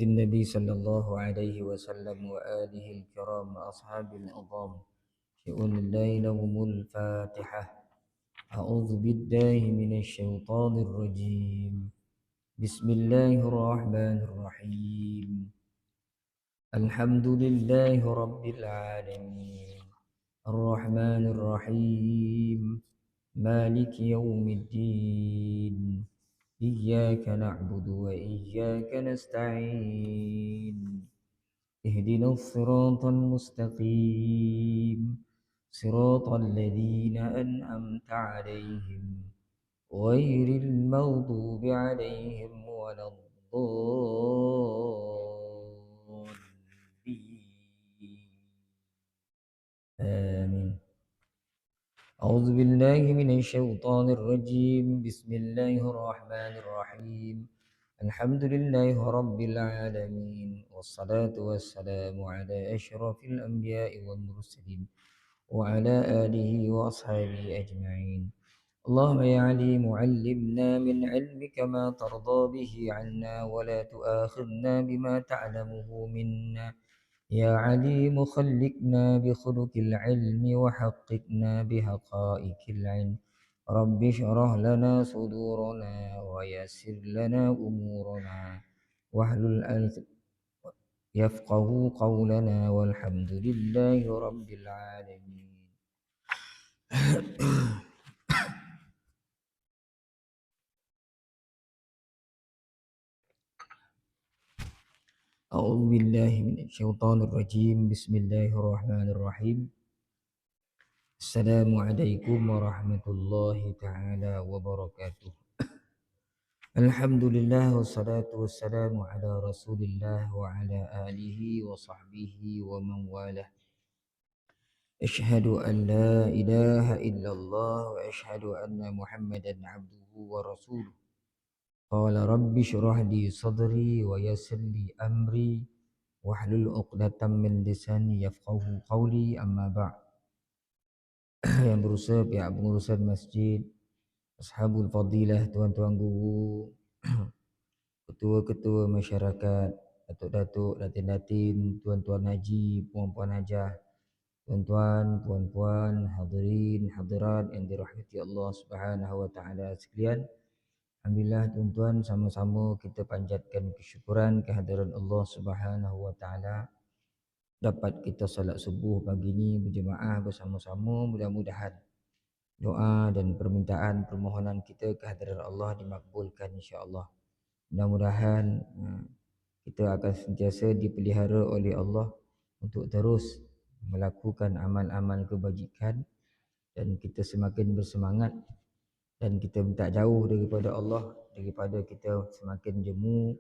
النبي صلى الله عليه وسلم وآله الكرام أصحاب العظام شؤون الله لهم الفاتحة. أعوذ بالله من الشيطان الرجيم. بسم الله الرحمن الرحيم. الحمد لله رب العالمين الرحمن الرحيم مالك يوم الدين إياك نعبد وإياك نستعين اهدنا الصراط المستقيم صراط الذين أنعمت عليهم غير المغضوب عليهم ولا الضالين آمين. أعوذ بالله من الشيطان الرجيم. بسم الله الرحمن الرحيم. الحمد لله رب العالمين والصلاة والسلام على أشرف الأنبياء والمرسلين وعلى آله وأصحابه أجمعين. اللهم يا عليم علمنا من علمك ما ترضى به عنا ولا تؤاخذنا بما تعلمه منا. يا عليم خلقنا بخلق العلم وحققنا بحقائق العلم. رب اشرح لنا صدورنا ويسر لنا أمورنا واحلل يفقه قولنا والحمد لله رب العالمين. أعوذ بالله من الشيطان الرجيم. بسم الله الرحمن الرحيم. السلام عليكم ورحمة الله تعالى وبركاته. Alhamdulillah wassalatu wassalamu ala Rasulillah wa ala alihi wa sahbihi wa man walah. Ashhadu an la ilaha illallah wa ashhadu anna Muhammadan abduhu wa rasuluh. Qala rabbi shrah li sadri wa yassir li amri wahlul 'uqdatam min lisani yafqahu qawli, amma ba'. Yang berusaha pihak pengurusan masjid, ashabul fadilah, tuan-tuan guru, ketua-ketua masyarakat, datuk-datuk, datin-datin, tuan-tuan haji, puan-puan hajah, tuan-tuan, puan-puan, hadirin, hadirat yang dirahmati Allah Subhanahu wa taala sekalian. Alhamdulillah tuan-tuan, sama-sama kita panjatkan kesyukuran kehadiran Allah Subhanahu wa taala dapat kita salat subuh pagi ini berjemaah bersama-sama. Mudah-mudahan doa dan permintaan permohonan kita kehadiran Allah dimakbulkan insya-Allah. Mudah-mudahan kita akan sentiasa dipelihara oleh Allah untuk terus melakukan amal-amal kebajikan dan kita semakin bersemangat dan kita minta jauh daripada Allah, daripada kita semakin jemu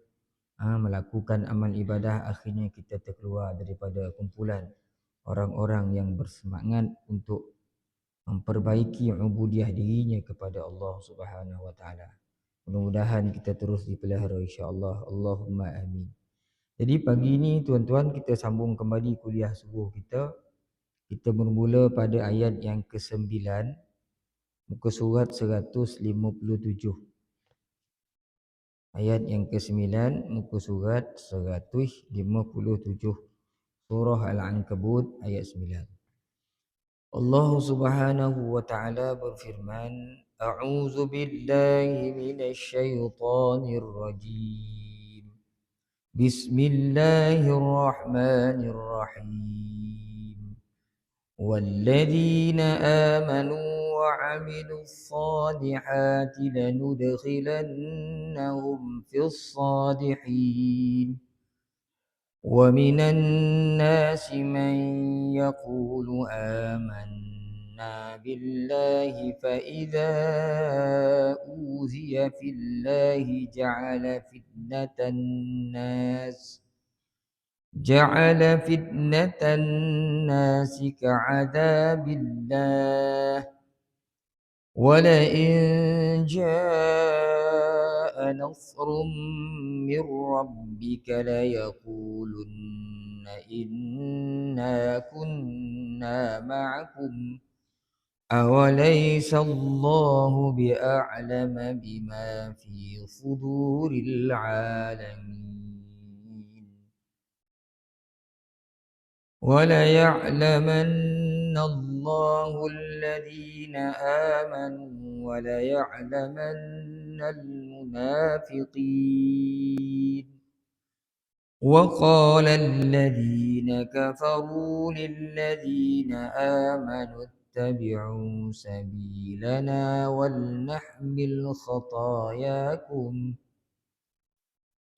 melakukan amal ibadah, akhirnya kita terkeluar daripada kumpulan orang-orang yang bersemangat untuk memperbaiki ubudiah dirinya kepada Allah Subhanahu wa taala. Mudah-mudahan kita terus dipelihara insya-Allah. Allahumma amin. Jadi pagi ini tuan-tuan kita sambung kembali kuliah subuh kita. Kita bermula pada ayat yang ke-9 muka surat 157. Ayat yang ke-9 muka surat 157. Surah Al-Ankabut ayat 9. Allah Subhanahu wa taala berfirman, A'udzu billahi minasy syaithanir rajim. Bismillahirrahmanirrahim. Walladzina amanu wa 'amilus salihati lanudkhilannahum fis salihin. ومن الناس من يقول آمنا بالله فإذا أوذي في الله جعل فتنة الناس كعذاب الله ولئن جاء نصر من ربك ليقولن إنا كنا معكم أوليس الله بأعلم بما في صدور العالمين. وَلَيَعْلَمَنَّ اللَّهُ الَّذِينَ آمَنُوا وَلَيَعْلَمَنَّ الْمُنَافِقِينَ وَقَالَ الَّذِينَ كَفَرُوا لِلَّذِينَ آمَنُوا اتَّبِعُوا سَبِيلَنَا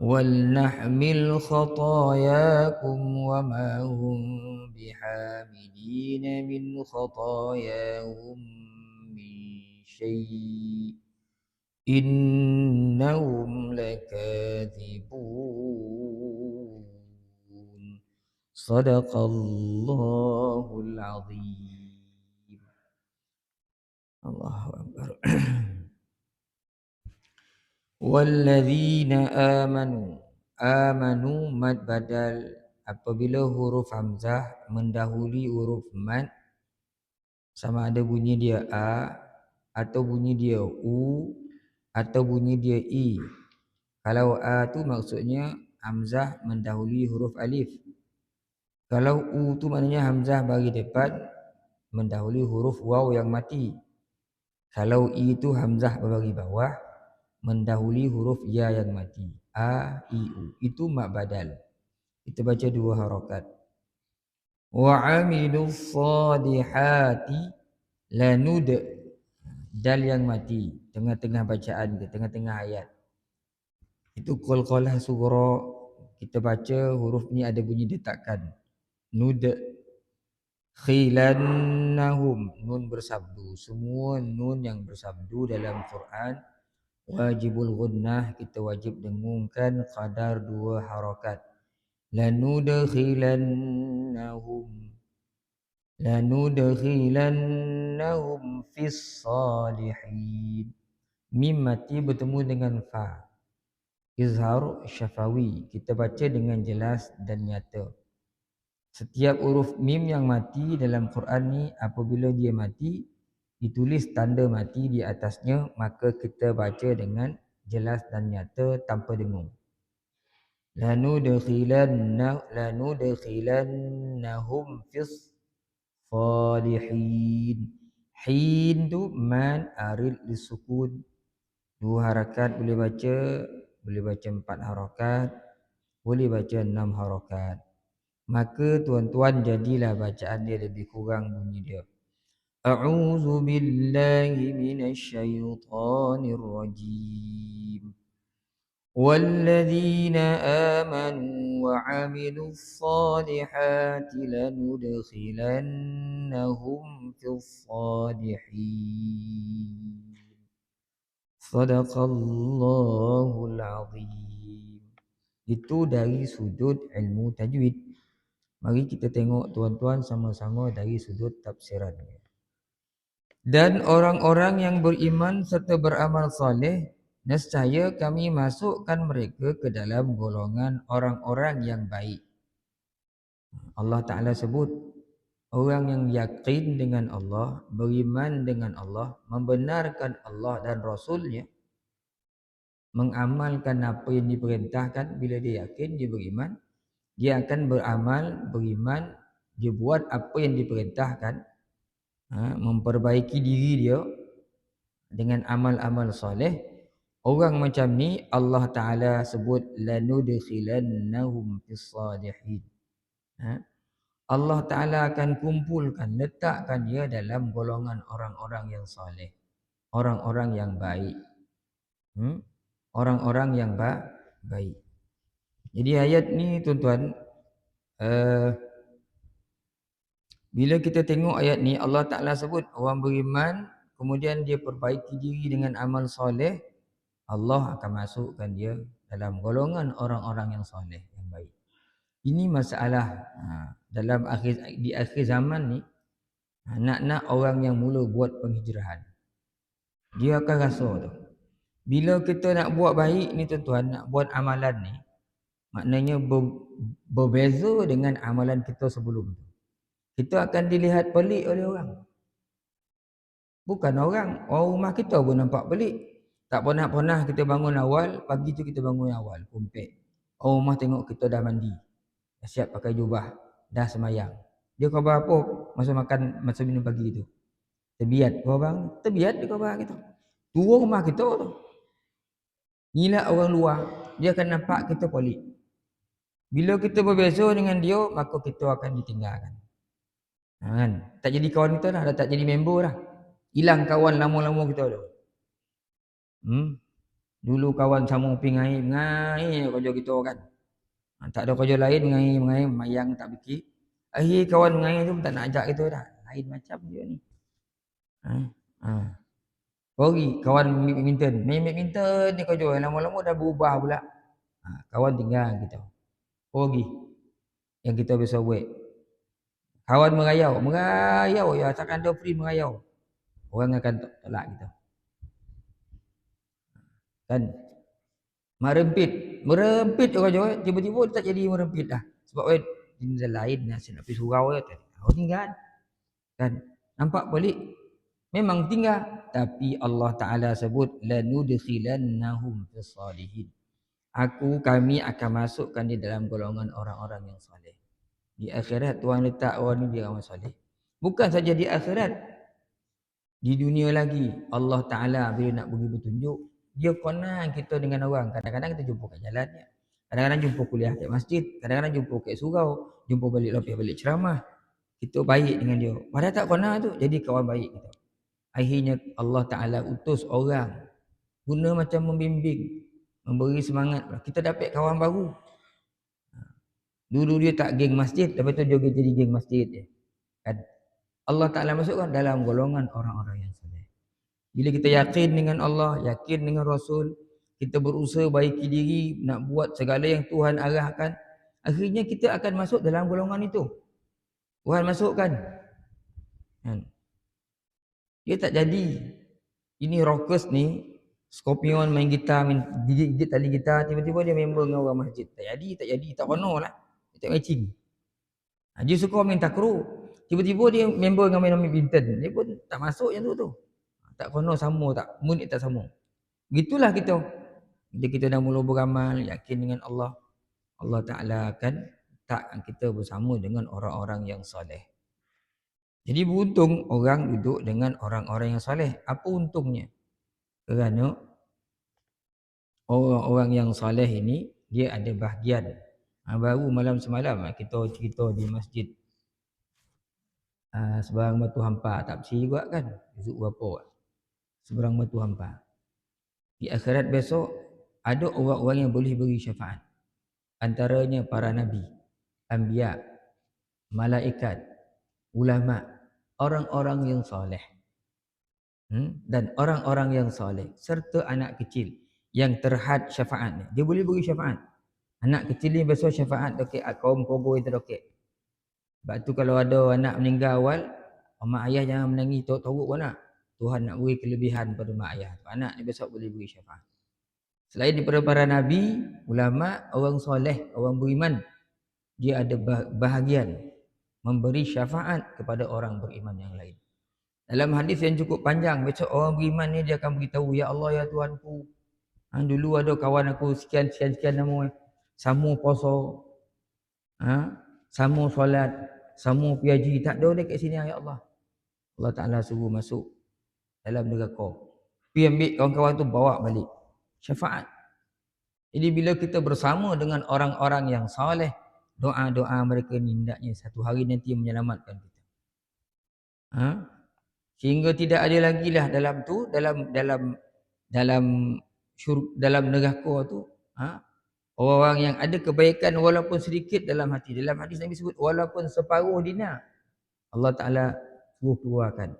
وَلْنَحْمِلْ خَطَايَاكُمْ وَمَا هُمْ بِحَامِلِينَ مِنْ خَطَايَاهُمْ مِنْ شَيْءٍ إِنَّهُمْ لَكَاذِبُونَ صدق الله العظيم. Allahu Akbar. Walladzina amanu mad badal apabila huruf hamzah mendahului huruf mad sama ada bunyi dia a atau bunyi dia u atau bunyi dia i. Kalau a tu maksudnya hamzah mendahului huruf alif. Kalau u tu maknanya hamzah bagi depan mendahului huruf waw yang mati. Kalau i itu hamzah bagi bawah mendahului huruf ya yang mati. A, i, u. Itu mak badal. Kita baca dua harakat. Wa amilus salihati lanud. Dal yang mati. Tengah-tengah bacaan kita, tengah-tengah ayat. Itu qalqalah sughra. Kita baca huruf ni ada bunyi detakan. Nud. Khilannahum. Nun bersabdu. Semua nun yang bersabdu dalam Quran wajibul gunnah, kita wajib dengungkan qadar dua harakat. Lanudkhilannahum fis salihin. Mim mati bertemu dengan fa. Izhar syafawi, kita baca dengan jelas dan nyata. Setiap huruf mim yang mati dalam Quran ni apabila dia mati ditulis tanda mati di atasnya, maka kita baca dengan jelas dan nyata tanpa dengung. Lanudkhilannahum fis salihin. Hin tu man arid lisukun. Dua harakat boleh baca 4 harakat, boleh baca 6 harakat. Maka tuan-tuan jadilah bacaan dia lebih kurang bunyi dia. A'udzu billahi minasyaitonir rajim. Walladzina amanu wa 'amilus solihati lanudkhilannahum fis salihin. Sadaqallahul azim. Itu dari sudut ilmu tajwid. Mari kita tengok tuan-tuan sama-sama dari sudut tafsirannya. Dan orang-orang yang beriman serta beramal soleh, nescaya kami masukkan mereka ke dalam golongan orang-orang yang baik. Allah Ta'ala sebut orang yang yakin dengan Allah, beriman dengan Allah, membenarkan Allah dan Rasulnya, mengamalkan apa yang diperintahkan. Bila dia yakin, dia beriman, dia akan beramal, beriman, dia buat apa yang diperintahkan, memperbaiki diri dia dengan amal-amal soleh. Orang macam ni Allah Ta'ala sebut lanudkhilannahum fis salihin. Allah Ta'ala akan kumpulkan, letakkan dia dalam golongan orang-orang yang soleh, orang-orang yang baik. Orang-orang yang baik. Jadi ayat ni tuan-tuan, bila kita tengok ayat ni, Allah Ta'ala sebut orang beriman, kemudian dia perbaiki diri dengan amal soleh, Allah akan masukkan dia dalam golongan orang-orang yang soleh, yang baik. Ini masalah dalam di akhir zaman ni, nak orang yang mula buat penghijrahan, dia akan rasa tu, bila kita nak buat baik ni tuan-tuan, nak buat amalan ni, maknanya berbeza dengan amalan kita sebelum tu. Kita akan dilihat pelik oleh orang. Bukan orang rumah kita pun nampak pelik. Tak pernah kita bangun awal, pagi tu kita bangun awal, kumpet. Orang rumah tengok kita dah mandi, dah siap pakai jubah, dah semayang. Dia khabar apa masa makan, masa minum pagi tu? Terbiat kau bang, terbiat dia khabar kita. Turun rumah kita tu. Inilah orang luar, dia akan nampak kita pelik. Bila kita berbeza dengan dia, maka kita akan ditinggalkan. Kan? Tak jadi kawan kita dah tak jadi member dah. Hilang kawan lama-lama kita tu. Dulu kawan sama upi ngai kerja kita kan. Tak ada kerja lain ngai mayang tak fikir. Akhir kawan ngai tu tak nak ajak kita dah. Lain macam dia ni. Pergi kawan badminton. Main badminton ni kerja lama-lama dah berubah pula. Kawan tinggal kita. Pergi yang kita biasa buat. Kawan merayau ya takkan ada free merayau. Orang akan tolak kita. Kan? Merempit kerja, tiba-tiba tak jadi merempit dah. Sebab dia lain nasi nak pergi surau dia. Kau tinggal. Kan? Nampak balik memang tinggal, tapi Allah Taala sebut lanudkhilannahum fis-salihin. Kami akan masukkan dia dalam golongan orang-orang yang soleh. Di akhirat Tuhan letak orang ni dia orang soleh. Bukan saja di akhirat, di dunia lagi Allah Taala bila nak bagi petunjuk, dia kenal kita dengan orang. Kadang-kadang kita jumpa kat jalan ni. Kadang-kadang jumpa kuliah kat masjid, kadang-kadang jumpa kat surau, jumpa balik ceramah. Kita baik dengan dia. Padahal tak kenal tu, jadi kawan baik kita. Akhirnya Allah Taala utus orang guna macam membimbing, memberi semangat. Kita dapat kawan baru. Dulu dia tak geng masjid, lepas tu dia jadi geng masjid je. Kan? Allah Taala masukkan dalam golongan orang-orang yang soleh. Bila kita yakin dengan Allah, yakin dengan Rasul, kita berusaha baiki diri, nak buat segala yang Tuhan arahkan, akhirnya kita akan masuk dalam golongan itu. Tuhan masukkan. Dia tak jadi. Ini rockers ni, Scorpion main gitar, gigit tali gitar, tiba-tiba dia member dengan orang masjid. Tak jadi, tak kono lah. Dia tak matching. Dia suka main takraw. Tiba-tiba dia member dengan main badminton. Dia pun tak masuk yang tu. Tak kono sama tak, mood tak sama. Begitulah kita. Bila kita dah mula beramal, yakin dengan Allah, Allah Ta'ala akan tak kita bersama dengan orang-orang yang soleh. Jadi beruntung orang duduk dengan orang-orang yang soleh. Apa untungnya? Kerana orang-orang yang soleh ini, dia ada bahagian. Baru malam semalam kita cerita di masjid seberang Batu Hampa. Tak bersih juga kan? Besok berapa? Seberang Batu Hampa. Di akhirat besok, ada orang-orang yang boleh beri syafaat. Antaranya para nabi, anbiya, malaikat, ulama, orang-orang yang soleh. Dan orang-orang yang soleh serta anak kecil yang terhad syafaatnya. Dia boleh beri syafaat. Anak kecil ni besok syafaat dekat kaum pogo itu dekat. Sebab tu kalau ada anak meninggal awal, mak ayah jangan menangis teruk-teruk pun nak. Tuhan nak beri kelebihan pada mak ayah. Anak ni besok boleh beri syafaat. Selain daripada para nabi, ulama, orang soleh, orang beriman, dia ada bahagian memberi syafaat kepada orang beriman yang lain. Dalam hadis yang cukup panjang, besok orang beriman ni dia akan beritahu, ya Allah, ya Tuhanku, dulu ada kawan aku sekian nama, sama puasa, sama solat, sama piaji, tak ada dekat sini ya Allah. Allah Ta'ala suruh masuk dalam neraka. Pergi ambil kawan-kawan tu bawa balik. Syafaat. Jadi bila kita bersama dengan orang-orang yang soleh, doa-doa mereka ni hendaknya satu hari nanti menyelamatkan kita. Sehingga tidak ada lagi lah dalam neraka tu, orang-orang yang ada kebaikan walaupun sedikit dalam hati. Dalam hadis Nabi sebut walaupun separuh dinar, Allah Ta'ala suruh keluarkan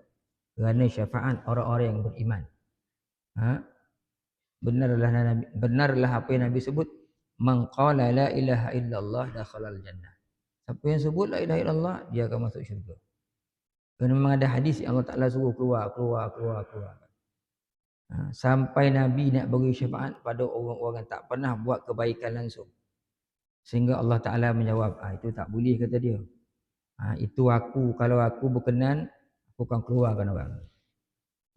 kerana syafaat orang-orang yang beriman. Benarlah apa yang Nabi sebut, man qala la ilaha illallah dakhalal jannah. Siapa yang sebut la ilaha illallah, dia akan masuk syurga. Kerana memang ada hadis yang Allah Ta'ala suruh keluar. Sampai Nabi nak beri syafaat pada orang-orang yang tak pernah buat kebaikan langsung. Sehingga Allah Ta'ala menjawab, itu tak boleh kata dia. Itu aku, kalau aku berkenan, aku akan keluarkan orang.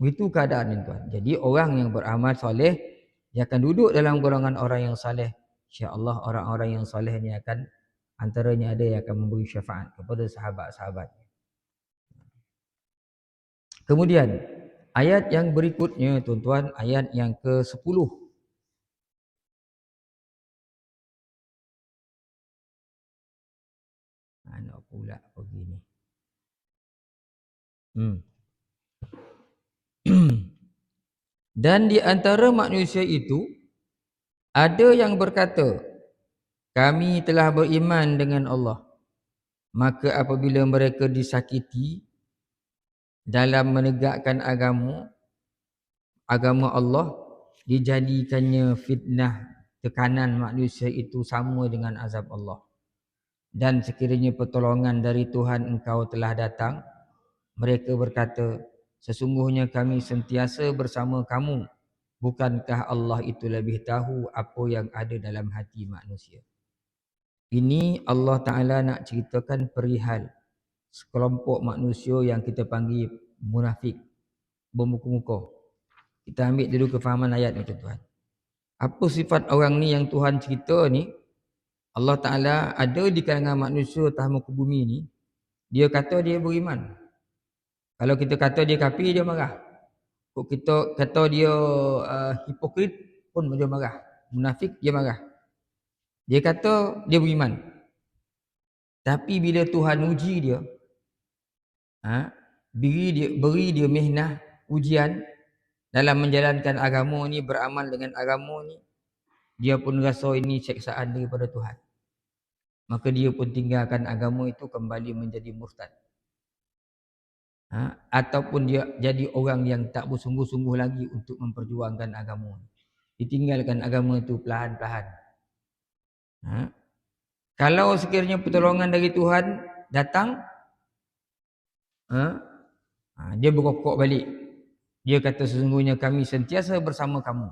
Begitu keadaan ini tuan. Jadi orang yang beramal soleh, dia akan duduk dalam golongan orang yang soleh. InsyaAllah orang-orang yang soleh ni akan Antaranya ada yang akan memberi syafaat kepada sahabat-sahabat. Kemudian ayat yang berikutnya tuan-tuan, ayat yang ke-10. Nak pula pergi ni. Dan di antara manusia itu ada yang berkata, kami telah beriman dengan Allah. Maka apabila mereka disakiti dalam menegakkan agama Allah, dijadikannya fitnah, tekanan manusia itu sama dengan azab Allah. Dan sekiranya pertolongan dari Tuhan engkau telah datang, mereka berkata, sesungguhnya kami sentiasa bersama kamu. Bukankah Allah itu lebih tahu apa yang ada dalam hati manusia? Ini Allah Ta'ala nak ceritakan perihal sekelompok manusia yang kita panggil munafik, bermuka-muka. Kita ambil dulu kefahaman ayat ni tuan-tuan. Apa sifat orang ni yang Tuhan cerita ni? Allah Ta'ala ada di kalangan manusia atas muka bumi ni, dia kata dia beriman. Kalau kita kata dia kafir, dia marah. Kalau kita kata dia hipokrit pun dia marah. Munafik, dia marah. Dia kata dia beriman. Tapi bila Tuhan uji dia, beri dia mihnah, ujian dalam menjalankan agama ni, beramal dengan agama ni, dia pun rasa ini siksaan daripada Tuhan. Maka dia pun tinggalkan agama itu, kembali menjadi murtad. Ataupun dia jadi orang yang tak bersungguh-sungguh lagi untuk memperjuangkan agama. Ditinggalkan agama itu perlahan-lahan. Kalau sekiranya pertolongan dari Tuhan datang, dia berkokok balik. Dia kata sesungguhnya kami sentiasa bersama kamu.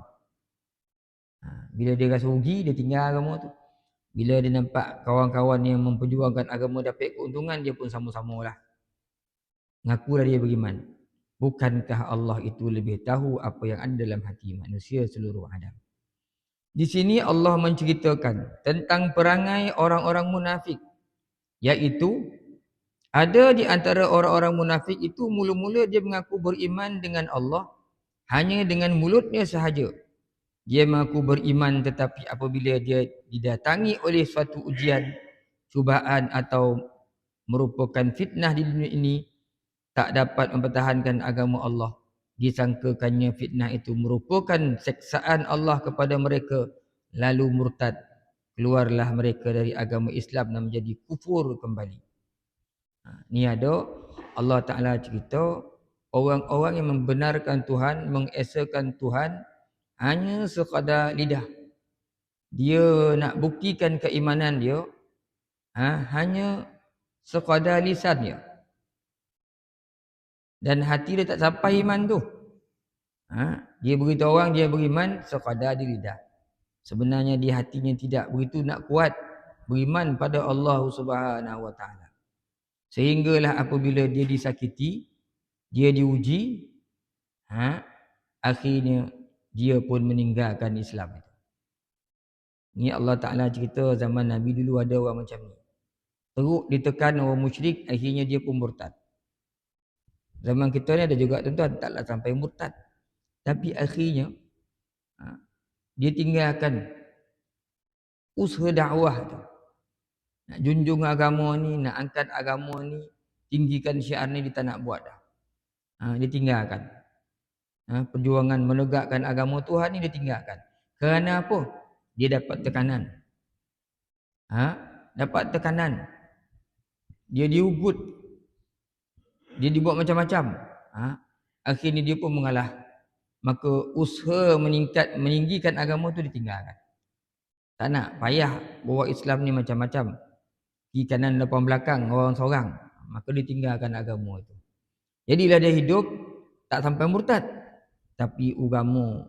Bila dia rasa rugi, dia tinggal agama tu. Bila dia nampak kawan-kawan yang memperjuangkan agama dapat keuntungan, dia pun sama-sama lah. Ngakulah dia beriman. Bukankah Allah itu lebih tahu apa yang ada dalam hati manusia seluruh Adam? Di sini Allah menceritakan tentang perangai orang-orang munafik. Iaitu, ada di antara orang-orang munafik itu mula-mula dia mengaku beriman dengan Allah hanya dengan mulutnya sahaja. Dia mengaku beriman, tetapi apabila dia didatangi oleh suatu ujian, cubaan atau merupakan fitnah di dunia ini, tak dapat mempertahankan agama Allah. Disangkakannya fitnah itu merupakan seksaan Allah kepada mereka, lalu murtad. Keluarlah mereka dari agama Islam dan menjadi kufur kembali. Ni ada Allah Ta'ala cerita orang-orang yang membenarkan Tuhan, mengesakan Tuhan hanya sekadar lidah. Dia nak buktikan keimanan dia hanya sekadar lisan dia. Dan hati dia tak sampai iman tu. Dia beritahu orang dia beriman sekadar di lidah. Sebenarnya di hatinya tidak begitu nak kuat beriman pada Allah Subhanahu Wa Taala. Sehinggalah apabila dia disakiti, dia diuji, akhirnya dia pun meninggalkan Islam itu. Ni Allah Ta'ala cerita zaman Nabi dulu ada orang macam ni. Teruk ditekan orang musyrik, akhirnya dia pun murtad. Zaman kita ni ada juga tuan-tuan, taklah sampai murtad. Tapi akhirnya dia tinggalkan usaha dakwah tu. Nak junjung agama ni, nak angkat agama ni, tinggikan syiar ni, dia tak nak buat dah. Dia tinggalkan. Perjuangan menegakkan agama Tuhan ni dia tinggalkan. Kerana apa? Dia dapat tekanan. Dapat tekanan. Dia diugut. Dia dibuat macam-macam. Akhirnya dia pun mengalah. Maka usaha meninggikan agama tu ditinggalkan. Tak nak payah bawa Islam ni macam-macam. Kiri kanan depan belakang orang seorang. Maka ditinggalkan agama itu. Jadilah dia hidup tak sampai murtad. Tapi agama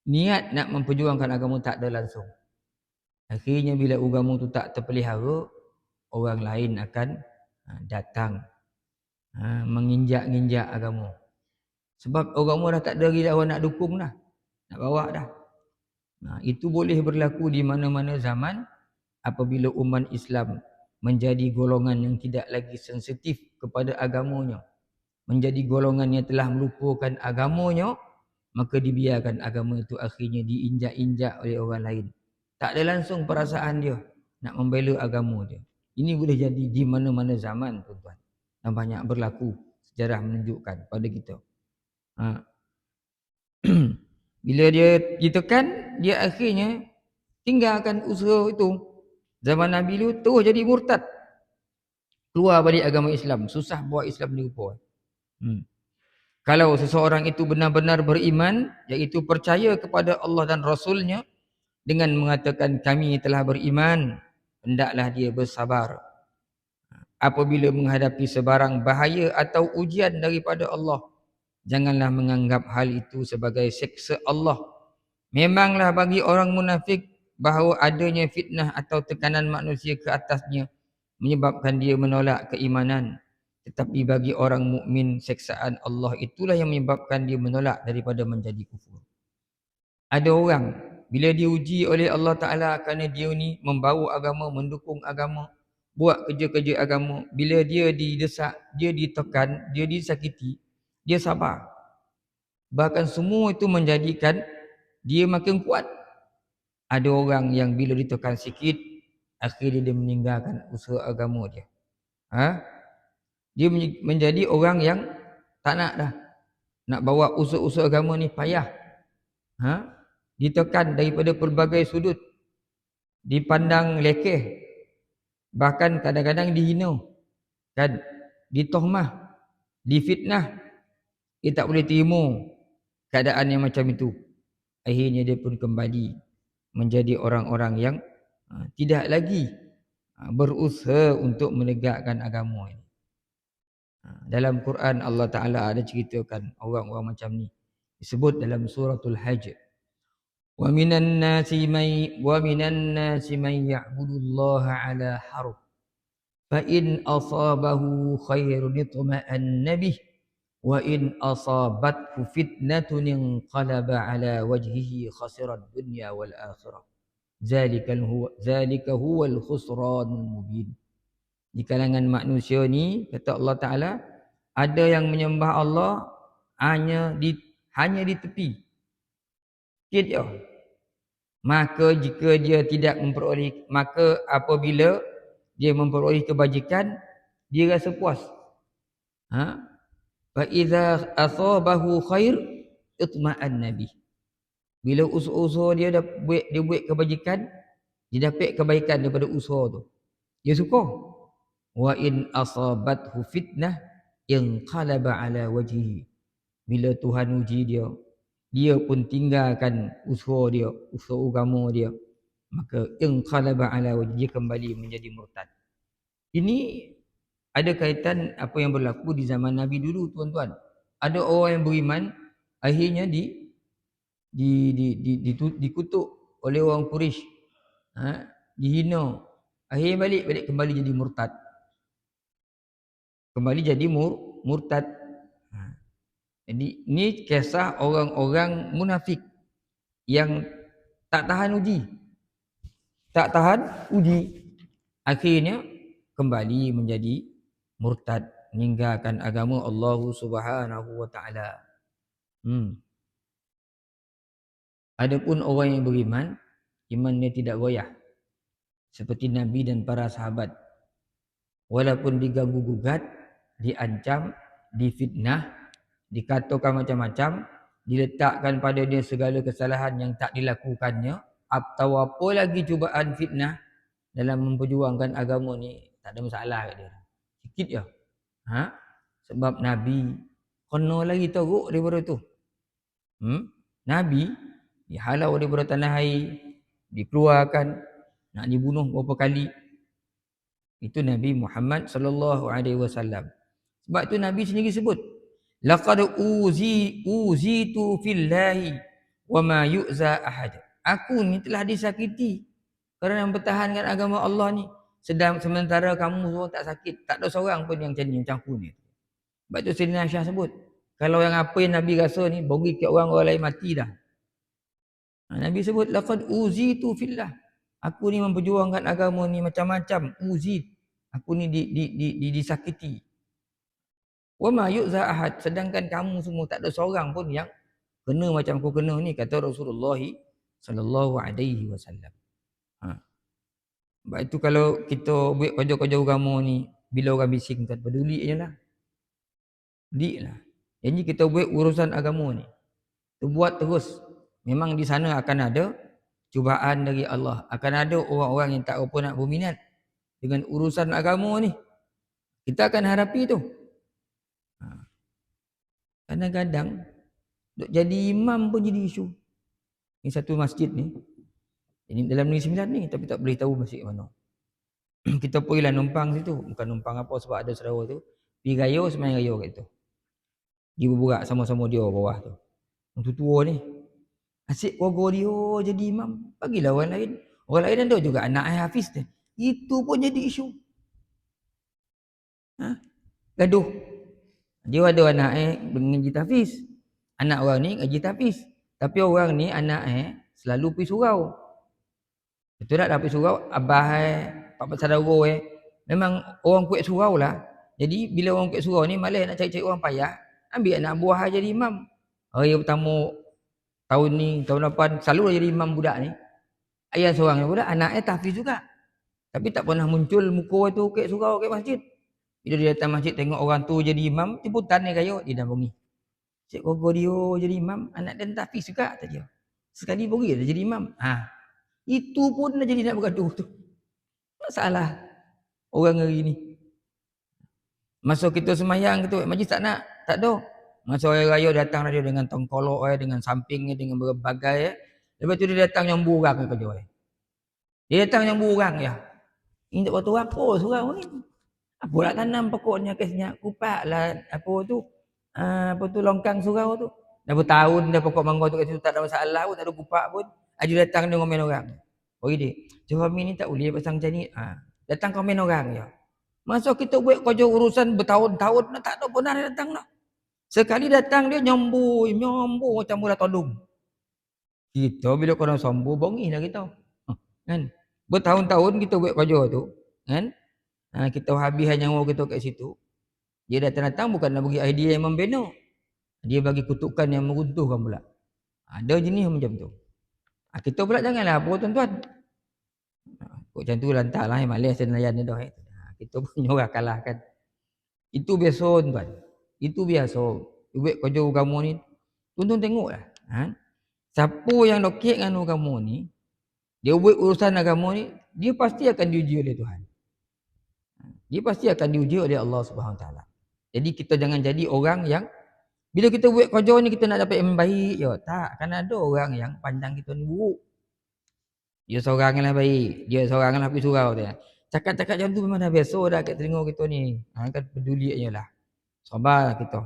niat nak memperjuangkan agama tak ada langsung. Akhirnya bila agama tu tak terpelihara, orang lain akan datang menginjak-injak agama. Sebab agama dah tak ada lagi orang nak dukung dah. Nak bawa dah. Itu boleh berlaku di mana-mana zaman apabila umat Islam menjadi golongan yang tidak lagi sensitif kepada agamanya, menjadi golongan yang telah melupakan agamanya, maka dibiarkan agama itu akhirnya diinjak-injak oleh orang lain. Tak ada langsung perasaan dia nak membela agama dia. Ini boleh jadi di mana-mana zaman, tuan-tuan. Dan banyak berlaku, sejarah menunjukkan pada kita. Bila dia ditekan, dia akhirnya tinggalkan usaha itu. Zaman Nabi dulu terus jadi murtad. Keluar balik agama Islam. Susah buat Islam dirupa. Kalau seseorang itu benar-benar beriman, iaitu percaya kepada Allah dan Rasulnya, dengan mengatakan kami telah beriman, hendaklah dia bersabar apabila menghadapi sebarang bahaya atau ujian daripada Allah. Janganlah menganggap hal itu sebagai seksa Allah. Memanglah bagi orang munafik bahawa adanya fitnah atau tekanan manusia ke atasnya menyebabkan dia menolak keimanan. Tetapi bagi orang mukmin, seksaan Allah itulah yang menyebabkan dia menolak daripada menjadi kufur. Ada orang bila diuji oleh Allah Ta'ala kerana dia ni membawa agama, mendukung agama, buat kerja-kerja agama, bila dia didesak, dia ditekan, dia disakiti, dia sabar. Bahkan semua itu menjadikan dia makin kuat. Ada orang yang bila ditekan sikit, akhirnya dia meninggalkan usaha agama dia. Dia menjadi orang yang tak nak dah. Nak bawa usaha-usaha agama ni payah. Ditekan daripada pelbagai sudut. Dipandang lekeh. Bahkan kadang-kadang dihina. Kan? Ditohmah. Difitnah. Dia tak boleh terima keadaan yang macam itu. Akhirnya dia pun kembali menjadi orang-orang yang tidak lagi berusaha untuk menegakkan agama ini. Dalam Quran Allah Ta'ala ada ceritakan orang-orang macam ni. Disebut dalam suratul Hajj. Wa minan nasi man ya'budullaha ala harf. Fa in asabahu khairun itma'anna bih. Wa in asabathu fitnatun inqalaba ala wajhihi khasiran dunya wal akhirah. Zalika huwal khusranul mubin. Di kalangan manusia ni, kata Allah Ta'ala, ada yang menyembah Allah hanya di tepi. Dia. Maka jika dia tidak memperoleh, maka apabila dia memperoleh kebajikan, dia rasa puas. Fa idza asabahu khair itma'anna bih. Bila usaha dia buat kebajikan, dia dapat kebaikan daripada usaha tu, dia suka. Wa in asabathu fitnah inqalaba ala wajhihi. Bila Tuhan uji dia, dia pun tinggalkan usaha dia, usaha agama dia, maka inqalaba ala wajhihi, dia kembali menjadi murtad. Ini ada kaitan apa yang berlaku di zaman Nabi dulu, tuan-tuan. Ada orang yang beriman akhirnya dikutuk oleh orang Quraisy, dihina, akhirnya balik kembali jadi murtad. Kembali jadi murtad. Jadi ini kisah orang-orang munafik yang tak tahan uji. Akhirnya kembali menjadi murtad, meninggalkan agama Allah Subhanahu wa taala. Adapun orang yang beriman, imannya tidak goyah. Seperti Nabi dan para sahabat. Walaupun diganggu gugat, diancam, difitnah, dikatakan macam-macam, diletakkan pada dia segala kesalahan yang tak dilakukannya, atau apa lagi cubaan fitnah dalam memperjuangkan agama ni, tak ada masalah kat dia. Sikit je. Sebab Nabi kena lagi teruk daripada tu. Nabi dihalau daripada tanah air, dikeluarkan, nak dibunuh berapa kali. Itu Nabi Muhammad sallallahu alaihi wasallam. Sebab itu Nabi sendiri sebut, laqad uzitu fillahi wa ma yu'za ahad. Aku ni telah disakiti kerana mempertahankan agama Allah ni. Sementara kamu semua tak sakit, tak ada seorang pun yang macam aku ni. Sebab itu Sayyidina Aisyah sebut, kalau yang apa yang Nabi rasa ni bagi ke orang lain mati dah. Nabi sebut laqad uzitu fillah. Aku ni memperjuangkan agama ni macam-macam. Uzid. Aku ni disakiti. Wa ma yu'za ahad. Sedangkan kamu semua tak ada seorang pun yang kena macam aku kena ni, kata Rasulullah sallallahu alaihi wasallam. Sebab itu kalau kita buat kerja-kerja agama ni, bila orang bising tak peduli je lah. Peduli lah. Jadi kita buat urusan agama ni. Kita buat terus. Memang di sana akan ada cubaan dari Allah. Akan ada orang-orang yang tak apa nak berminat dengan urusan agama ni. Kita akan hadapi tu. Kadang-kadang duk jadi imam pun jadi isu. Ni satu masjid ni. Ini dalam Negeri Sembilan ni, tapi tak boleh tahu masjid mana. Kita pergilah numpang situ. Bukan numpang apa, sebab ada saudara tu. Pergi raya, semain raya kat tu. Dia berburak sama-sama dia bawah tu. Orang tua ni. Asyik keluarga dia jadi imam. Bagilah orang lain. Orang lain ada juga anak Hafiz tu. Itu pun jadi isu. Gaduh. Dia ada anak ngaji tahfiz. Anak orang ni ngaji tahfiz. Tapi orang ni anak selalu pergi surau. Betul tak dah pergi surau? Abah pak saudara memang orang kuat surau lah. Jadi bila orang kuat surau ni malas nak cari-cari orang payah, ambil anak buah jadi imam. Hari pertama tahun ni, tahun depan selalu jadi imam budak ni. Ayah seorang budak, anaknya tahfiz juga. Tapi tak pernah muncul muka tu ke surau ke masjid. Bila dia datang masjid tengok orang tu jadi imam, jemputan ni kaya dia dah bunyi. Cik gogo dia jadi imam, anak dia tahfiz juga tak dia. Sekali pergi dia jadi imam. Itu pun dah jadi nak bergaduh tu. Masalah orang hari ni. Masa kita semayang kita majlis tak nak, tak ada. Masa raya datang dia dengan tongkolok dengan samping dengan berbagai lepas tu dia datang nyambu orang kerja Dia datang nyambu orang ya. Ini tak tahu apa surau ni. Apa nak tanam pokoknya kesnya kupaklah apa tu longkang surau tu. Dah bertahun dah pokok mangga tu kat situ tak ada masalah pun, tak ada kupak pun. Aju datang dia ngomen orang. Oh ide. Jomi ni tak boleh pasang macam ni. Datang komen orang ya. Masa kita buat kerja urusan bertahun-tahun tak ada pun dia datang nak. Sekali datang dia nyambu macam mula todung. Kita bila korang sombong bongilah kita. Kan? Bertahun-tahun kita buat kerja tu, kan? Kita habis nyawa kita kat situ. Dia datang-datang bukan nak bagi idea yang membina. Dia bagi kutukan yang meruntuhkan pula. Ada jenis macam tu. Kita pula janganlah apa tuan-tuan. Macam tu lantaklah malas senayan dia dah. Kita punya orang kalahkan. Itu biasa tuan. Itu biasa. Buat kerja agama ni. Tuan-tuan tengoklah. Siapa yang lokek dengan agama ni, dia buat urusan agama ni, dia pasti akan diuji oleh Tuhan. Dia pasti akan diuji oleh Allah Subhanahu Wa Taala. Jadi kita jangan jadi orang yang bila kita buat kerja ni kita nak dapat yang baik je. Tak, kan ada orang yang pandang kita ni buruk. Dia seorang lah baik, dia seorang lah pergi surau dia. Cakap-cakap macam tu memang dah biasa dah kat telinga kita ni. Kan peduli je lah. Sabarlah kita.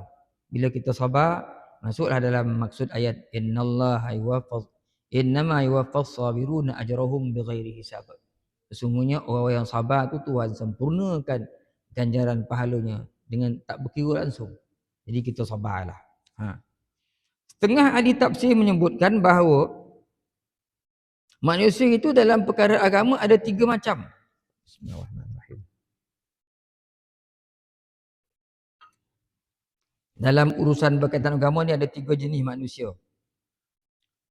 Bila kita sabar, masuklah dalam maksud ayat innallaha yuwaffaz innama yuwaffas sabiruna ajrahum bighairi hisab. Sesungguhnya orang yang sabar tu Tuhan sempurnakan ganjaran pahalanya dengan tak berkira langsung. Jadi kita sabarlah. Setengah ahli tafsir menyebutkan bahawa manusia itu dalam perkara agama ada 3 macam. Bismillahirrahmanirrahim. Dalam urusan berkaitan agama ni ada 3 jenis manusia.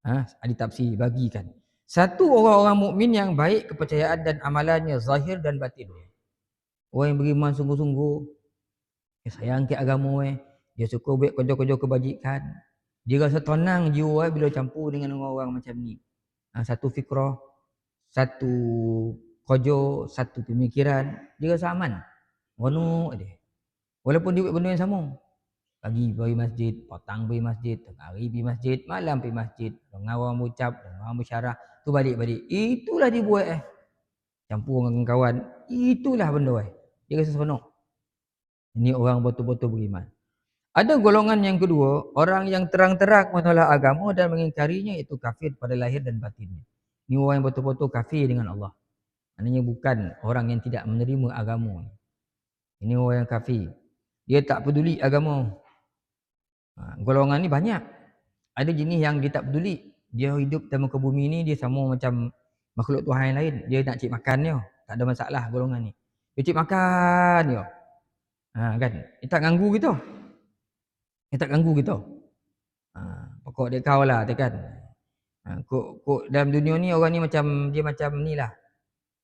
Ahli tafsir bagikan. Satu, orang-orang mukmin yang baik kepercayaan dan amalannya zahir dan batin. Orang yang beriman sungguh-sungguh, dia sayang ke agama dia suka buat kerja-kerja kebajikan. Dia rasa tenang jiwa bila campur dengan orang-orang macam ni. Satu fikrah, satu kerja, satu pemikiran, dia rasa aman. Renuk dia. Walaupun dia buat benda yang sama. Pagi pergi masjid, petang pergi masjid, tengah hari pergi masjid, malam pergi masjid, dengan orang berucap, dengan orang bersyarah, tu balik-balik. Itulah dia buat campur dengan kawan, itulah benda dia rasa seronok. Ini orang betul-betul beriman. Ada golongan yang kedua, orang yang terang-terang menolak agama dan mengingkarinya, itu kafir pada lahir dan batinnya. Ini orang yang betul-betul kafir dengan Allah. Maknanya bukan orang yang tidak menerima agama. Ini orang yang kafir. Dia tak peduli agama. Golongan ni banyak. Ada jenis yang dia tak peduli. Dia hidup dalam muka bumi ni dia sama macam makhluk Tuhan yang lain. Dia nak cik makan dia. Tak ada masalah golongan ni. Dia cik makan dia. Kan? Dia tak ganggu kita. Dia tak ganggu kita. Pokok dia kau lah kan. Kok dalam dunia ni orang ni macam dia macam ni lah.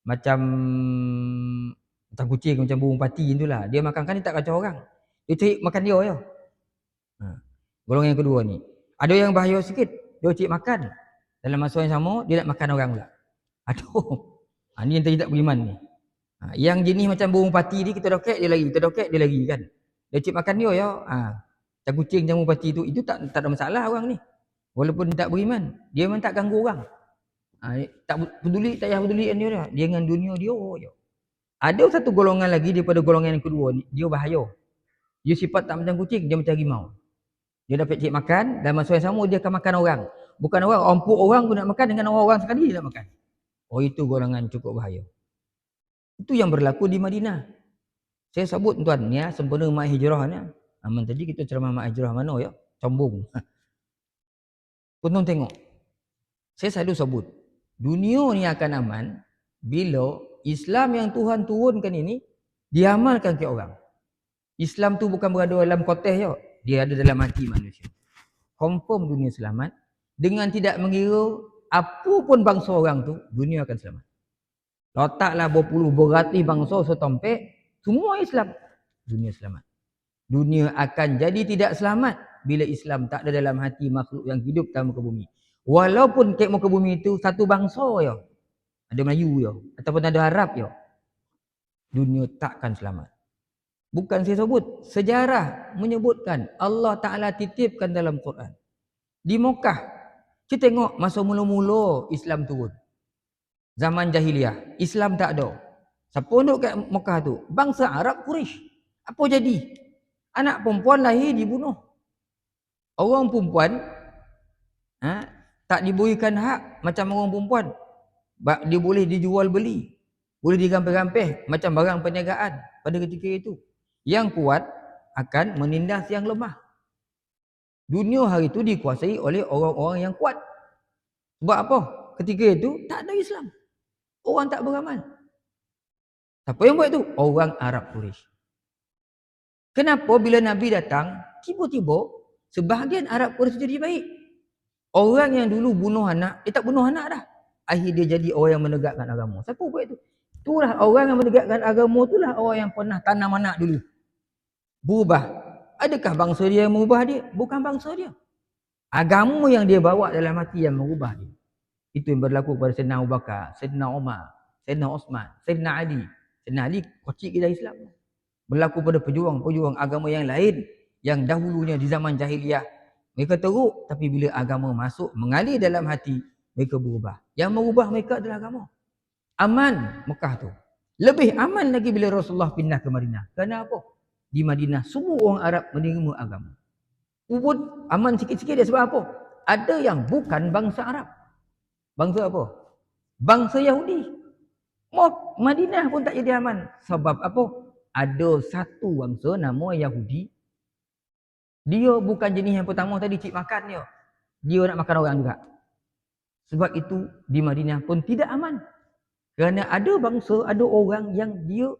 Macam kucing, macam burung pati tu lah. Dia makan kan dia tak kacau orang. Dia cari makan dia je. Golongan yang kedua ni. Ada yang bahaya sikit. Dia cari makan. Dalam masa yang sama, dia nak makan orang pula. Aduh. Ni yang tadi tak beriman ni. Yang jenis macam burung pati ni, kita dokek dia lari. Kita dokek dia lari kan. Dia cari makan dia ya. Macam kucing, macam burung pati tu. Itu tak ada masalah orang ni. Walaupun dia tak beriman. Dia memang tak ganggu orang. Tak peduli, tak payah peduli dia. Dia dengan dunia dia je. Ada satu golongan lagi daripada golongan yang kedua ni, dia bahaya. Dia sifat tak macam kucing, dia macam harimau. Dia dapat cik makan, dan masa yang sama dia akan makan orang. Bukan orang, ompuk orang pun nak makan, dengan orang sekali dia nak makan. Itu golongan cukup bahaya. Itu yang berlaku di Madinah. Saya sebut tuan ni sempena mak hijrah ni. Aman tadi kita ceramah mak hijrah mana ya? Sombong. Tuan tengok. Saya selalu sebut, dunia ni akan aman bila Islam yang Tuhan turunkan ini diamalkan ke orang. Islam tu bukan berada dalam kotak je, dia ada dalam hati manusia. Confirm dunia selamat dengan tidak mengira apa pun bangsa orang tu, dunia akan selamat. Letaklah berpuluh beratus bangsa setompek, semua Islam, dunia selamat. Dunia akan jadi tidak selamat bila Islam tak ada dalam hati makhluk yang hidup dalam muka bumi. Walaupun kat muka bumi itu satu bangsa je, ada Melayu je, ataupun ada Arab je, dunia takkan selamat. Bukan saya sebut, sejarah menyebutkan Allah Ta'ala titipkan dalam Quran. Di Mekah, kita tengok masa mula-mula Islam turun. Zaman jahiliah, Islam tak ada. Siapa duduk kat Mekah tu? Bangsa Arab Quraisy. Apa jadi? Anak perempuan lahir dibunuh. Orang perempuan tak diberikan hak macam orang perempuan. Dia boleh dijual beli, boleh digampih-gampih macam barang perniagaan pada ketika itu. Yang kuat akan menindas yang lemah. Dunia hari itu dikuasai oleh orang-orang yang kuat. Sebab apa? Ketika itu tak ada Islam. Orang tak beramal. Siapa yang buat itu? Orang Arab Quraisy. Kenapa bila Nabi datang, tiba-tiba sebahagian Arab Quraisy jadi baik? Orang yang dulu bunuh anak, dia tak bunuh anak dah. Akhir dia jadi orang yang menegakkan agama. Siapa buat itu? Itulah orang yang menegakkan agama, itulah orang yang pernah tanam anak dulu. Berubah. Adakah bangsa dia yang mengubah dia? Bukan bangsa dia. Agama yang dia bawa dalam hati yang mengubah dia. Itu yang berlaku pada Sayyidina Abu Bakar, Sayyidina Umar, Sayyidina Osman, Sayyidina Ali. Sayyidina Ali kocik kita Islam. Berlaku pada pejuang-pejuang agama yang lain yang dahulunya di zaman jahiliah mereka teruk, tapi bila agama masuk mengalir dalam hati, mereka berubah. Yang mengubah mereka adalah agama. Aman Mekah tu. Lebih aman lagi bila Rasulullah pindah ke Madinah. Kenapa? Di Madinah semua orang Arab menerima agama. Ubud aman sikit-sikit dia sebab apa? Ada yang bukan bangsa Arab. Bangsa apa? Bangsa Yahudi. Madinah pun tak jadi aman. Sebab apa? Ada satu bangsa nama Yahudi. Dia bukan jenis yang pertama tadi cik makan dia. Dia nak makan orang juga. Sebab itu di Madinah pun tidak aman. Kerana ada bangsa, ada orang yang dia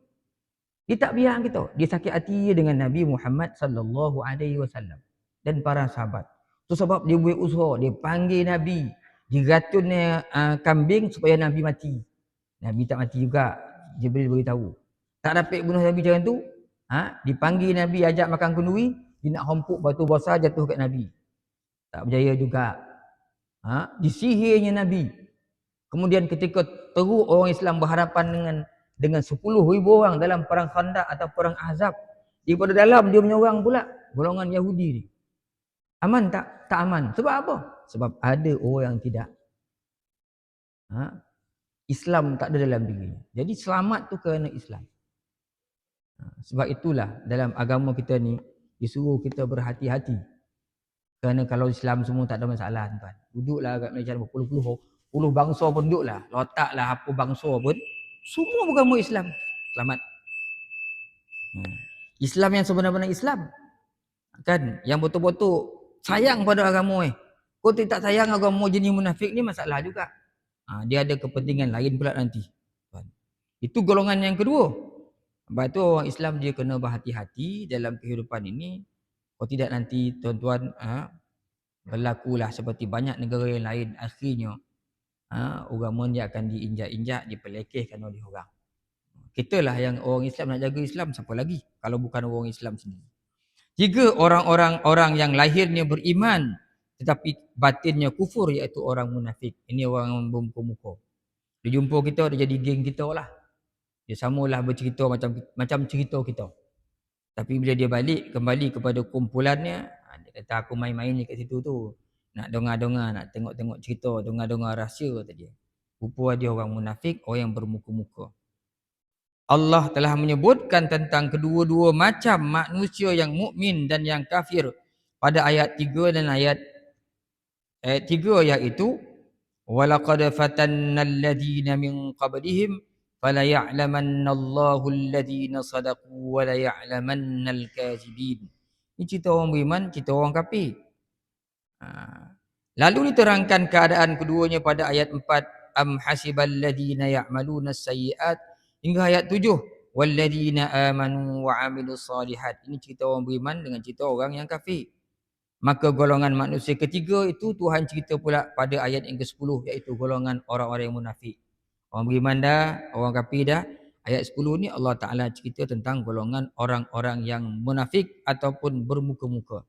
tak biar kita. Dia sakit hati dengan Nabi Muhammad sallallahu alaihi wasallam dan para sahabat. Itu sebab dia buat usaha, dia panggil Nabi, diracun kambing supaya Nabi mati. Nabi tak mati juga. Jibril beritahu. Tak dapat bunuh Nabi macam tu, dipanggil Nabi ajak makan kenduri, dia nak hompuk batu besar jatuh kat Nabi. Tak berjaya juga. Disihirnya Nabi. Kemudian ketika teruk orang Islam berhadapan dengan 10,000 orang dalam perang Khandaq atau perang Ahzab, daripada dalam dia menyerang pula golongan Yahudi ni. Aman tak? Tak aman. Sebab apa? Sebab ada orang yang tidak. Islam tak ada dalam dirinya. Jadi selamat tu kerana Islam. Sebab itulah dalam agama kita ni disuruh kita berhati-hati. Kerana kalau Islam semua tak ada masalah tuan. Duduklah kat Malaysia berpuluh-puluh bangsa pun duduklah. Letaklah apa bangsa pun. Semua beragama Islam. Selamat. Islam yang sebenar-benar Islam. Kan? Yang betul-betul sayang pada agama. Kau tak sayang agama jenis munafik ni masalah juga. Dia ada kepentingan lain pula nanti. Itu golongan yang kedua. Sebab tu orang Islam dia kena berhati-hati dalam kehidupan ini. Kalau tidak nanti tuan-tuan berlakulah seperti banyak negara yang lain. Akhirnya agama dia akan diinjak-injak, dipelekehkan oleh orang. Kita lah yang orang Islam nak jaga Islam, siapa lagi kalau bukan orang Islam sendiri. Tiga orang yang lahirnya beriman tetapi batinnya kufur, iaitu orang munafik. Ini orang yang bermuka-muka. Dia jumpa kita, dia jadi geng kita lah. Dia samalah bercerita macam cerita kita. Tapi bila dia balik kembali kepada kumpulannya, dia kata aku main-main je kat situ tu. Nak dengar-dengar, nak tengok-tengok cerita, dengar-dengar rahsia kata dia. Rupa dia orang munafik, orang yang bermuka-muka. Allah telah menyebutkan tentang kedua-dua macam manusia, yang mukmin dan yang kafir, pada ayat 3 dan ayat 3, iaitu walaqad fatannal ladzina min qablihim falaya'lamannallahu alladhina sadaqu wa laya'lamannal kadzibin. Ini cerita orang beriman, cerita orang kafir. Lalu diterangkan keadaan keduanya pada ayat 4, am hasibal ladzina ya'maluna sayyi'at, hingga ayat 7, walladzina amanu wa 'amilus solihat. Ini cerita orang beriman dengan cerita orang yang kafir. Maka golongan manusia ketiga itu Tuhan cerita pula pada ayat yang ke-10, iaitu golongan orang-orang yang munafik. Orang beriman dah, orang kafir dah. Ayat 10 ni Allah Ta'ala cerita tentang golongan orang-orang yang munafik ataupun bermuka-muka.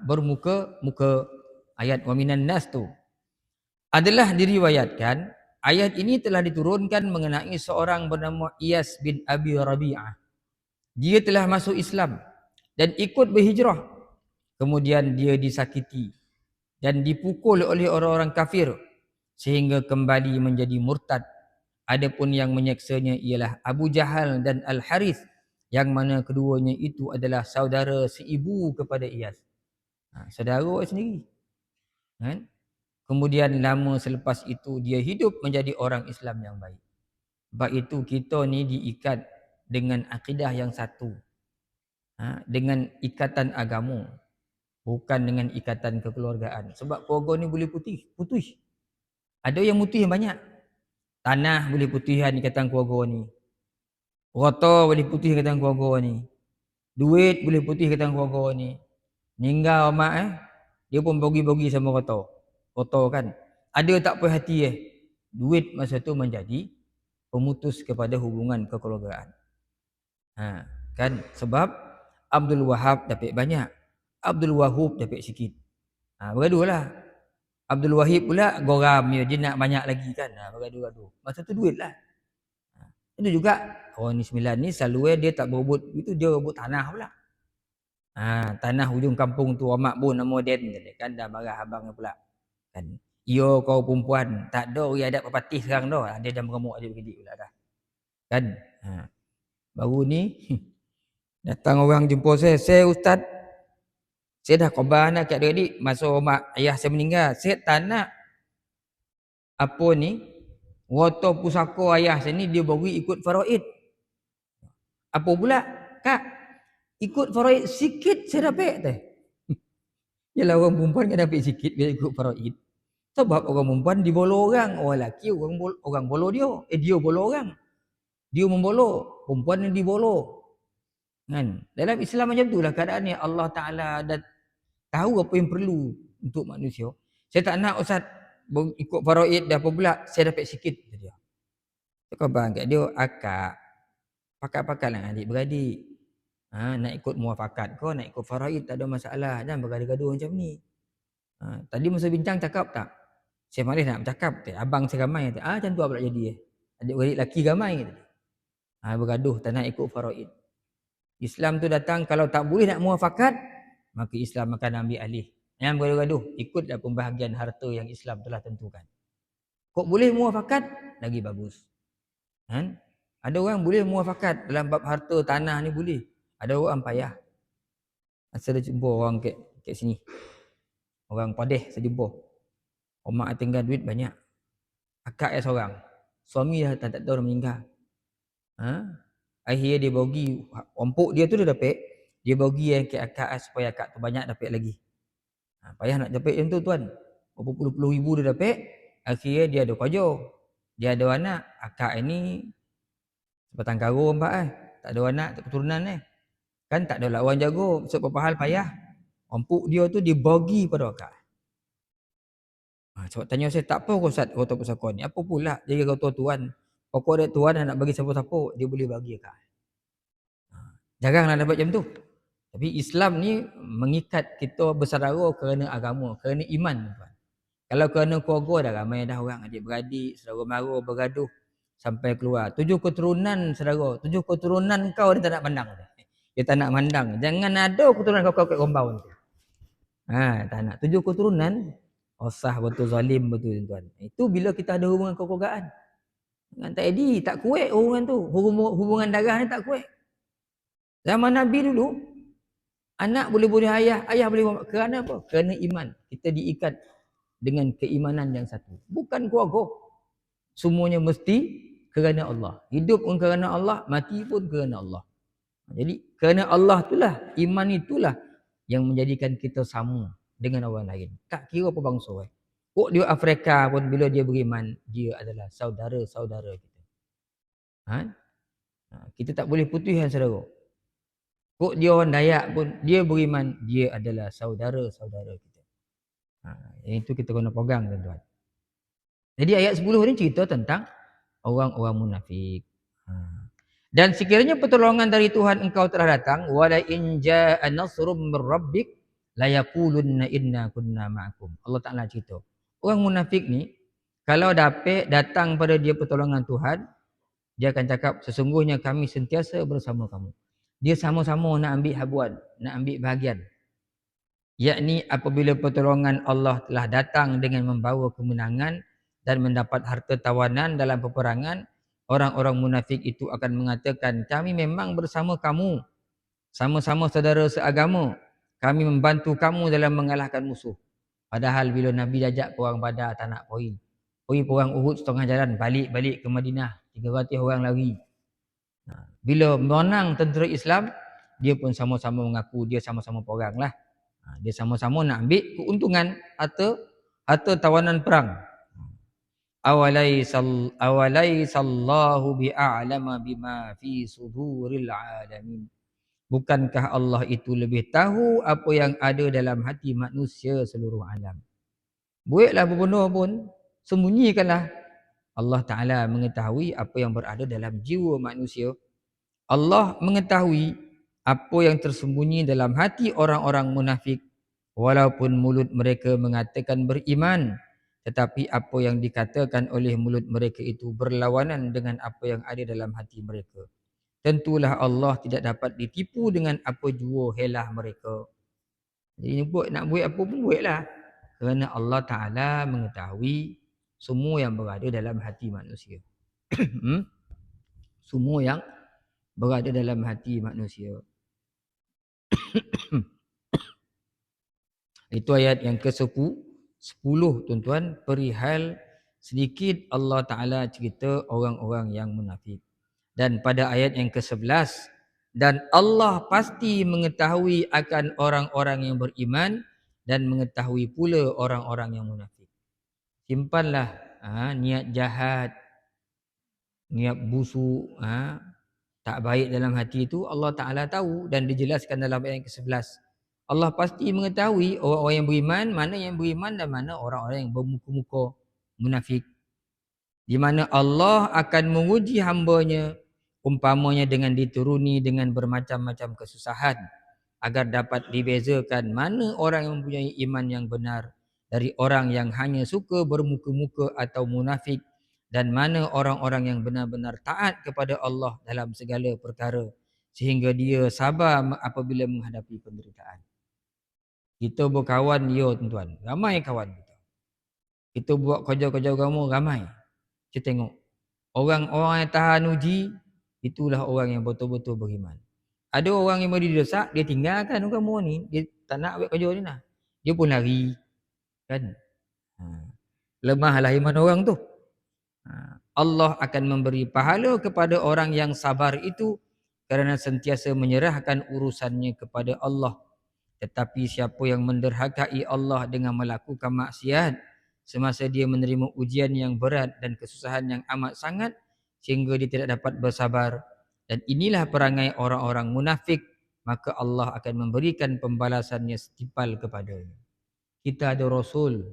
Bermuka-muka. Ayat wa minan nas tu adalah diriwayatkan ayat ini telah diturunkan mengenai seorang bernama Iyas bin Abi Rabi'ah. Dia telah masuk Islam dan ikut berhijrah. Kemudian dia disakiti dan dipukul oleh orang-orang kafir sehingga kembali menjadi murtad. Adapun yang menyeksanya ialah Abu Jahal dan Al-Harith, yang mana keduanya itu adalah saudara seibu kepada Iyas. Saudara sendiri. Kan? Kemudian lama selepas itu dia hidup menjadi orang Islam yang baik. Sebab itu kita ni diikat dengan akidah yang satu. Dengan ikatan agama. Bukan dengan ikatan kekeluargaan. Sebab keluarga ni boleh putus. Ada yang putih yang banyak. Tanah boleh putihan ikatan keluarga ni. Rata boleh putih ikatan keluarga ni. Duit boleh putih ikatan keluarga ni. Meninggal mak dia pun bagi-bagi sama rata. Rata kan. Ada tak puas hati duit masa tu menjadi pemutus kepada hubungan kekeluargaan. Kan? Sebab Abdul Wahab dapat banyak. Abdul Wahub dapat sikit. Bergaduh lah. Abdul Wahid pula goram dia nak banyak lagi kan. Bergaduh-gaduh. Masa tu duit lah. Itu juga orang ni 9 ni selalu dia tak berebut itu, dia berebut tanah pula. Tanah hujung kampung tu amak bun nama den kan, dah marah abang pula. Kan. Yo kau perempuan, tak ada orang ada pepatih sekarang dah. Dia dah mengemuk adik-adik pula dah. Kan. Baru ni datang orang jumpa saya ustaz. Saya dah khabar nak kat adik-adik masa mak ayah saya meninggal. Saya tak nak apa ni wato pusaka ayah saya ni dia bagi ikut faraid. Apa pula? Kak, ikut faraid sikit saya dapat teh. Yalah orang perempuan kan dapat sikit bila ikut faraid. Sebab orang perempuan dibolo orang, orang lelaki orang bolo dia. Dia bolo orang. Dia membolo, perempuan yang dibolo. Kan? Dalam Islam macam itulah keadaannya. Allah Taala dah tahu apa yang perlu untuk manusia. Saya tak nak ustaz ikut faraid dah apa pula saya dapat sikit dia. Cakap bang kat dia akak pakat-pakatlah adik-beradik. Nak ikut muafakat kau, nak ikut faraid tak ada masalah. Jangan bergaduh-gaduh macam ni. Tadi masa bincang cakap tak? Saya malas nak bercakap. Abang saya ramai. Macam tu pula jadi. Adik-beradik lelaki ramai. Bergaduh tak nak ikut faraid. Islam tu datang kalau tak boleh nak muafakat, maka Islam akan ambil alih. Jangan bergaduh-gaduh. Ikutlah pembahagian harta yang Islam telah tentukan. Kok boleh muafakat, lagi bagus. Kan? Ada orang boleh muafakat dalam bab harta tanah ni boleh. Ada orang payah. Saya dah jumpa orang kat sini. Orang Padeh saya jumpa. Mak tinggal duit banyak. Akak yang seorang. Suami dah tak tahu dah meninggal. Akhirnya dia bagi ompok dia tu dia dapat. Dia bagi yang ke akak supaya akak tu banyak dapat lagi. Payah nak dapat yang tu tuan. Berapa puluh-puluh ribu dia dapat. Akhirnya dia ada kerja. Dia ada anak. Akak ini sebatang karo empat tak ada anak, tak keturunan Kan tak ada lawan jago. Sebab beberapa hal payah. Empuk dia tu dibagi pada akak. Sebab tanya saya, tak apa kau Ustaz, kau tak pasal kau ni. Apa pula jadi kau tuan. Pokok dia tuan nak bagi siapa-siapa, dia boleh bagi akak. Jaranglah dapat macam tu. Tapi Islam ni mengikat kita bersaudara kerana agama, kerana iman. Kalau kerana keluarga dah ramai dah orang, adik-beradik, saudara mara bergaduh sampai keluar. 7 keturunan saudara, 7 keturunan kau dia tak nak pandang. Dia tak nak mandang. Jangan ada keturunan kau kat compound tu. Tak nak. 7 keturunan, osah betul, zalim betul tuan. Itu bila kita ada hubungan kekeluargaan. Dengan tak edi, tak kuat hubungan tu. Hubungan darah ni tak kuat. Zaman Nabi dulu, anak boleh bunuh ayah, ayah boleh bunuh. Kerana apa? Kerana iman. Kita diikat dengan keimanan yang satu. Bukan keluarga. Semuanya mesti kerana Allah. Hidup pun kerana Allah, mati pun kerana Allah. Jadi kerana Allah itulah, iman itulah yang menjadikan kita sama dengan orang lain. Tak kira apa bangsa. Kok dia Afrika pun bila dia beriman, dia adalah saudara-saudara kita. Kita tak boleh putuskan saudara. Kok dia orang Dayak pun, dia beriman, dia adalah saudara-saudara kita. Itu kita kena pegang tuan-tuan. Jadi ayat 10 ni cerita tentang orang-orang munafik. Dan sekiranya pertolongan dari Tuhan engkau telah datang, wala in jaa nasrum mir rabbik la yaqulunna inna kunna ma'akum. Allah Taala cerita. Orang munafik ni kalau datang pada dia pertolongan Tuhan, dia akan cakap sesungguhnya kami sentiasa bersama kamu. Dia sama-sama nak ambil habuan, nak ambil bahagian. Yakni apabila pertolongan Allah telah datang dengan membawa kemenangan dan mendapat harta tawanan dalam peperangan, orang-orang munafik itu akan mengatakan, kami memang bersama kamu. Sama-sama saudara seagama. Kami membantu kamu dalam mengalahkan musuh. Padahal bila Nabi ajak perang Badar tak nak pergi. Pergi perang Uhud setengah jalan, balik ke Madinah. 300 orang lari. Bila menang tentera Islam, dia pun sama-sama mengaku dia sama-sama perang lah. Dia sama-sama nak ambil keuntungan harta tawanan perang. Awalaisallahu bi'a'lama bima fi suduril alamin. Bukankah Allah itu lebih tahu apa yang ada dalam hati manusia seluruh alam. Buatlah berbunuh pun, sembunyikanlah. Allah Ta'ala mengetahui apa yang berada dalam jiwa manusia. Allah mengetahui apa yang tersembunyi dalam hati orang-orang munafik. Walaupun mulut mereka mengatakan beriman, tetapi apa yang dikatakan oleh mulut mereka itu berlawanan dengan apa yang ada dalam hati mereka. Tentulah Allah tidak dapat ditipu dengan apa jua helah mereka. Jadi nak buat apa pun buatlah. Kerana Allah Ta'ala mengetahui semua yang berada dalam hati manusia. Semua yang berada dalam hati manusia. Itu ayat yang ke-10 tuan-tuan, perihal sedikit Allah Ta'ala cerita orang-orang yang munafik. Dan pada ayat yang ke-11, dan Allah pasti mengetahui akan orang-orang yang beriman dan mengetahui pula orang-orang yang munafik. Simpanlah niat jahat, niat busuk, tak baik dalam hati itu Allah Ta'ala tahu dan dijelaskan dalam ayat yang ke-11. Allah pasti mengetahui orang-orang yang beriman, mana yang beriman dan mana orang-orang yang bermuka-muka munafik. Di mana Allah akan menguji hambanya umpamanya dengan dituruni dengan bermacam-macam kesusahan agar dapat dibezakan mana orang yang mempunyai iman yang benar dari orang yang hanya suka bermuka-muka atau munafik, dan mana orang-orang yang benar-benar taat kepada Allah dalam segala perkara sehingga dia sabar apabila menghadapi penderitaan. Kita berkawan dia tuan-tuan, ramai kawan kita. Kita buat kerja-kerja agama ramai. Kita tengok orang-orang yang tahan uji, itulah orang yang betul-betul beriman. Ada orang yang boleh didesak, dia tinggalkan agama ni, dia tak nak buat kerja ni lah. Dia pun lari. Kan? Lemahlah iman orang tu. Allah akan memberi pahala kepada orang yang sabar itu kerana sentiasa menyerahkan urusannya kepada Allah. Tetapi siapa yang menderhakai Allah dengan melakukan maksiat, semasa dia menerima ujian yang berat dan kesusahan yang amat sangat sehingga dia tidak dapat bersabar. Dan inilah perangai orang-orang munafik, maka Allah akan memberikan pembalasannya setimpal kepadanya. Kita ada Rasul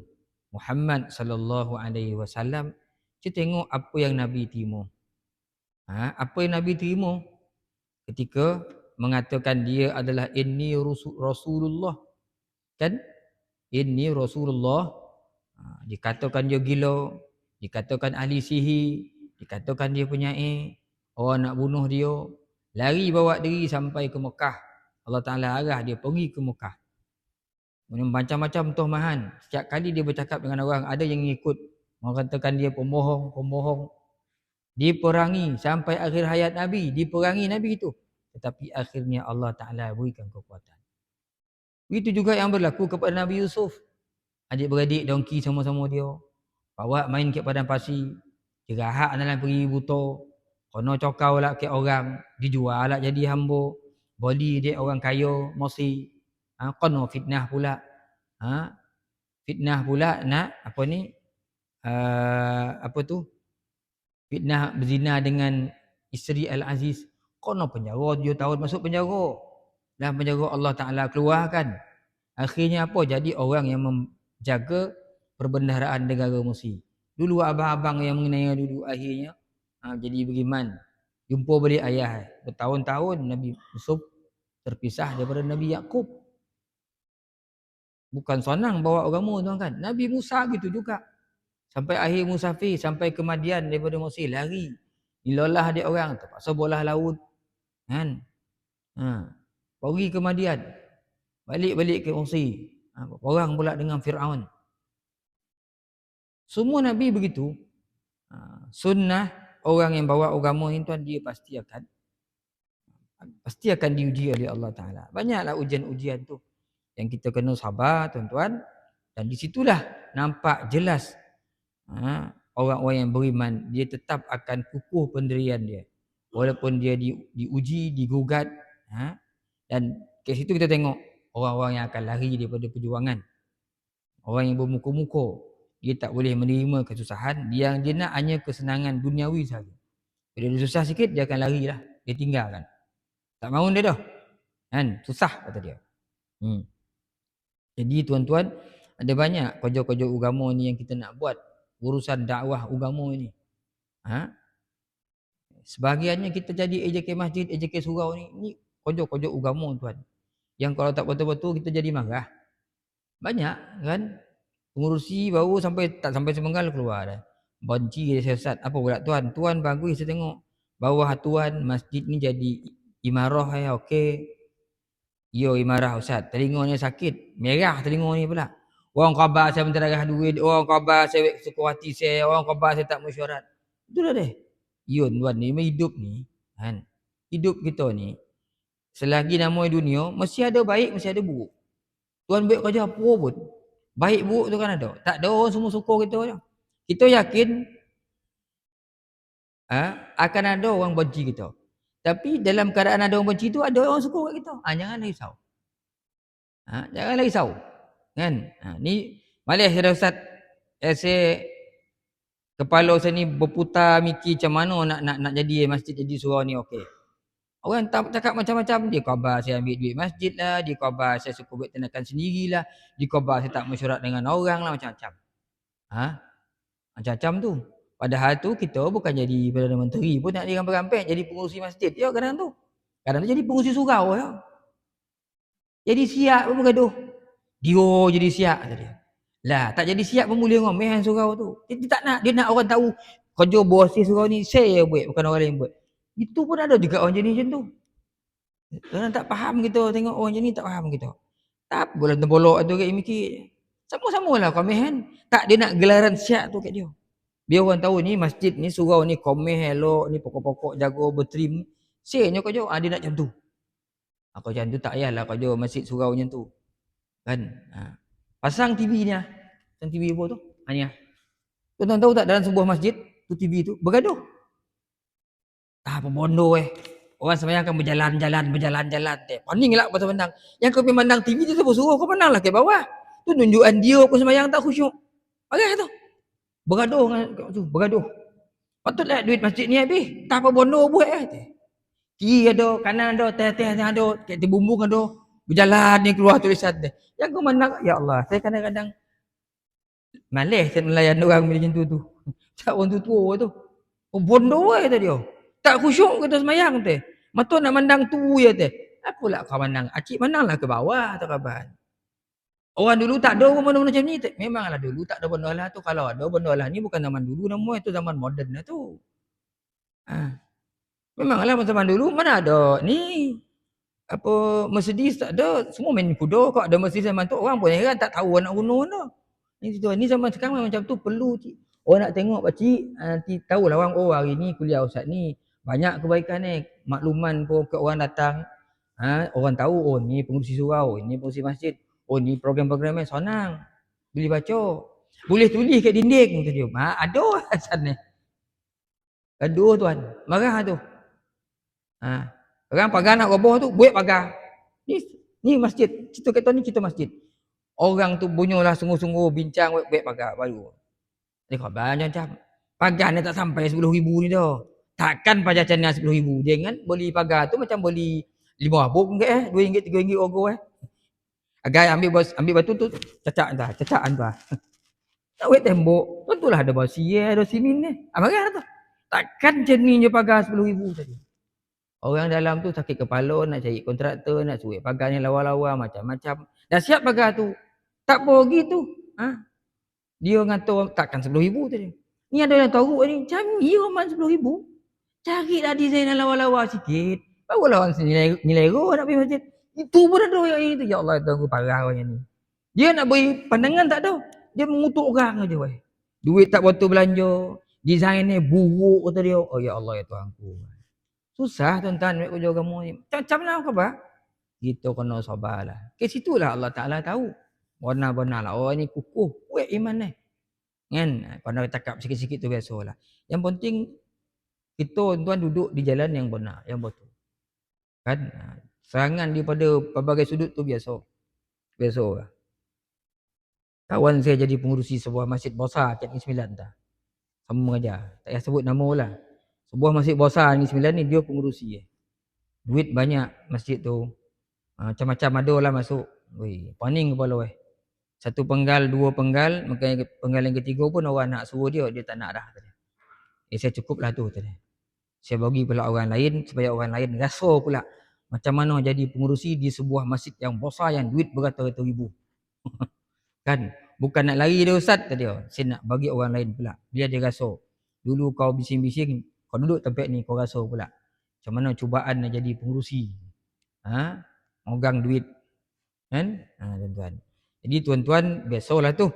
Muhammad sallallahu alaihi wasallam. Kita tengok apa yang Nabi terima. Apa yang Nabi terima ketika mengatakan dia adalah inni Rasulullah, kan? Inni Rasulullah. Dikatakan dia gila, dikatakan ahli sihir, dikatakan dia penyair, orang nak bunuh dia, lari bawa diri sampai ke Mekah. Allah Ta'ala arah dia pergi ke Mekah. Macam-macam tuhmahan. Setiap kali dia bercakap dengan orang, ada yang ikut. Orang katakan dia pembohong. Diperangi sampai akhir hayat Nabi, diperangi Nabi itu. Tetapi akhirnya Allah Ta'ala berikan kekuatan. Itu juga yang berlaku kepada Nabi Yusuf. Adik-beradik dongki sama-sama dia. Bawa main ke padang pasir. Jerahak dalam peri buta. Kono cokau lah ke orang. Dijual lah jadi hamba. Boli dia orang kaya, Mesir. Kono fitnah pula. Fitnah pula nak apa ni? Apa tu? Fitnah berzina dengan isteri Al-Aziz. Kono penjara 7 tahun masuk penjara. Dan penjara Allah Ta'ala keluarkan. Akhirnya apa? Jadi orang yang menjaga perbendaharaan negara Mesir. Dulu abang-abang yang mengenai dulu akhirnya jadi beriman. Jumpa balik ayah. Bertahun-tahun Nabi Yusuf terpisah daripada Nabi Yaqub. Bukan senang bawa agama tuan kan. Nabi Musa gitu juga. Sampai akhir musafir, sampai ke Madian daripada Mesir, lari. Dilolah dia orang, terpaksa bolah laut. Kan? Pergi ke Madian. Balik-balik ke Mesir. Orang pula dengan Fir'aun. Semua Nabi begitu. Sunnah orang yang bawa agama ini tuan, dia pasti akan diuji oleh Allah Ta'ala. Banyaklah ujian-ujian tu yang kita kena sabar tuan-tuan. Dan di situlah nampak jelas orang-orang yang beriman, dia tetap akan kukuh pendirian dia. Walaupun dia diuji, digugat. Dan ke situ kita tengok orang-orang yang akan lari daripada perjuangan. Orang yang bermuka-muka, dia tak boleh menerima kesusahan. Dia nak hanya kesenangan duniawi saja. Bila dia susah sikit, dia akan lari lah. Dia tinggalkan. Tak mahu dia dah. Kan? Susah kata dia. Jadi tuan-tuan, ada banyak kerja-kerja agama ni yang kita nak buat. Urusan dakwah agama ini. Sebahagiannya kita jadi AJK masjid, AJK surau ni kerja-kerja agama tuan. Yang kalau tak betul-betul kita jadi marah. Banyak kan? Pengurusi baru tak sampai semenggal keluar dah. Benci dia siasat. Apa pula tuan? Tuan bagus saya tengok. Bawah tuan masjid ni jadi imarah okey. Yo imarah ustaz. Telinganya sakit. Merah telinga ni pula. Orang khabar saya minta darah duit. Orang khabar saya suka hati saya. Orang khabar saya tak mesyuarat. Itulah deh. Yo tuan ni hidup ni. Kan? Hidup kita ni. Selagi nama dunia. Mesti ada baik, mesti ada buruk. Tuan buat kerja apa pun. Baik buruk tu kan ada. Tak ada orang semua suka kita je. Kita yakin akan ada orang benci kita. Tapi dalam keadaan ada orang benci tu, ada orang suka kat kita. Janganlah risau. Janganlah risau. Kan? Ni malah saya Ustaz. Saya kepala saya ni berputar mikir macam mana nak jadi masjid, jadi surau ni okey. Orang tak cakap macam-macam. Dia khabar saya ambil duit masjid lah. Dia khabar saya suka buat tindakan sendirilah. Dia khabar saya tak mesyuarat dengan orang lah. Macam-macam. Macam-macam tu. Padahal tu kita bukan jadi Perdana Menteri pun nak dirampai-rampai. Jadi pengurusi masjid. Ya kadang tu. Kadang tu jadi pengurusi surau ya. Jadi siap pun bergaduh. Dia jadi siap kata dia. Lah tak jadi siap pun boleh ngomel surau tu. Dia tak nak. Dia nak orang tahu. Kerja bos surau ni saya buat. Bukan orang lain buat. Itu pun ada juga orang jenis macam tu. Orang tak faham kita. Tengok orang jenis tak faham kita. Tak boleh terbolok tu kat mikir. Sama-sama lah komeh kan. Tak dia nak gelaran siap tu kat dia. Biar orang tahu ni masjid ni surau ni komeh elok. Ni pokok-pokok jaga bertrim. Sebenarnya kerja. Dia nak macam tu. Aku macam tu tak payahlah kerja masjid surau macam tu. Kan. Pasang TV ni lah. Pasang TV apa tu. Ni lah. Tuan-tuan tahu tak dalam sebuah masjid. Tu TV tu bergaduh. Apa bondo Orang sembahyang akan berjalan-jalan. Paning lah pasal pandang. Yang kau pergi pandang TV tu siapa suruh kau pandang lah ke bawah. Tu nunjukan dia pun sembahyang tak khusyuk. Marah tu. Bergaduh dengan tu, bergaduh. Patutlah duit masjid ni habis. Tak apa bondo buat kiri ada, kanan ada, teh-teh ada, kata bumbung ada. Berjalan ni keluar tulisan dia. Yang kau mana, ya Allah, saya kadang-kadang malas saya melayan orang macam tu. Tak orang tu tua tu. Oh, bondo tu dia. Tak khusyuk kita semayang tu. Mata nak mandang tu je tu. Apalah kau mandang? Acik mandanglah ke bawah tu kaban. Orang dulu tak ada benda-benda macam ni. Memanglah dulu tak ada benda lah tu. Kalau ada benda lah ni bukan zaman dulu nama itu zaman moden lah tu. Ha. Memanglah zaman dulu mana ada ni apa Mercedes tak ada, semua main kuda. Kau ada Mercedes zaman tu orang pun heran tak tahu anak gunung tu. Ni zaman sekarang macam tu perlu orang nak tengok pakcik nanti tahulah orang hari ni kuliah ustaz ni banyak kebaikan ni, makluman pun ke orang datang. Orang tahu ni pengurusi surau, ni pengurusi masjid. Ni program-program ni senang. Boleh baca. Boleh tulis kat dinding kata dia. Ada asal ni. Aduh tuan, marah tu. Orang pagar nak roboh tu, buat pagar. Ni masjid. Cerita kata ni cerita masjid. Orang tu bunyolah sungguh-sungguh bincang buat pagar baru. Dia khabar macam pagar ni tak sampai 10,000 ni dah. Takkan pajak channel 10,000. Dia kan beli pagar tu macam beli 5 abuk ke RM2, RM3 ogo Agai ambil batu tu cacak entah. Tak wet tembok. Tentulah ada basi ada simin ni. Marah tu. Takkan jenis je pagar 10,000 tadi. Orang dalam tu sakit kepala nak cari kontraktor, nak suruh pagar ni lawa-lawa macam-macam. Dah siap pagar tu. Tak pergi tu. Dia kata takkan 10,000 tadi. Ni ada yang tahu ni. Canggih roman 10,000. Carilah design yang lawa-lawa sikit. Barulah orang nilai nak pergi masjid. Itu pun ada yang itu. Ya Allah, tunggu parah orang ni. Dia nak beri pandangan tak ada. Dia mengutuk orang aja weh. Duit tak betul belanja. Design ni buruk kata dia. Oh ya Allah ya Tuhanku. Susah tuan-tuan ambil kerja agama ni. Macam mana khabar? Kita kena sabarlah. Ke situlah Allah Ta'ala tahu. Benar-benar lah. Orang ni kukuh. Kuat iman ni. Kan? Kalau cakap sikit-sikit tu biasalah. Yang penting kita tuan duduk di jalan yang benar, yang betul. Kan? Serangan daripada pelbagai sudut tu biasa. Biasa. Kawan saya jadi pengurusi sebuah masjid besar kat Negeri Sembilan dah. Sama aja. Tak payah sebut nama lah. Sebuah masjid besar Negeri Sembilan ni dia pengurusi. Duit banyak masjid tu. Macam-macam ada lah masuk. Paning kepala Satu penggal, dua penggal, makanya penggal yang ketiga pun orang nak suruh dia tak nak dah. Saya cukup lah tu tadi. Saya bagi pula orang lain supaya orang lain rasa pula macam mana jadi pengurusi di sebuah masjid yang besar yang duit beratus-ratus ribu. Kan? Bukan nak lari dia ustaz tadi. Saya nak bagi orang lain pula. Biar dia rasa. Dulu kau bising-bising, kau duduk tempat ni kau rasa pula. Macam mana cubaan nak jadi pengurusi. Megang duit. Kan? Tuan-tuan. Jadi tuan-tuan, biasalah tu.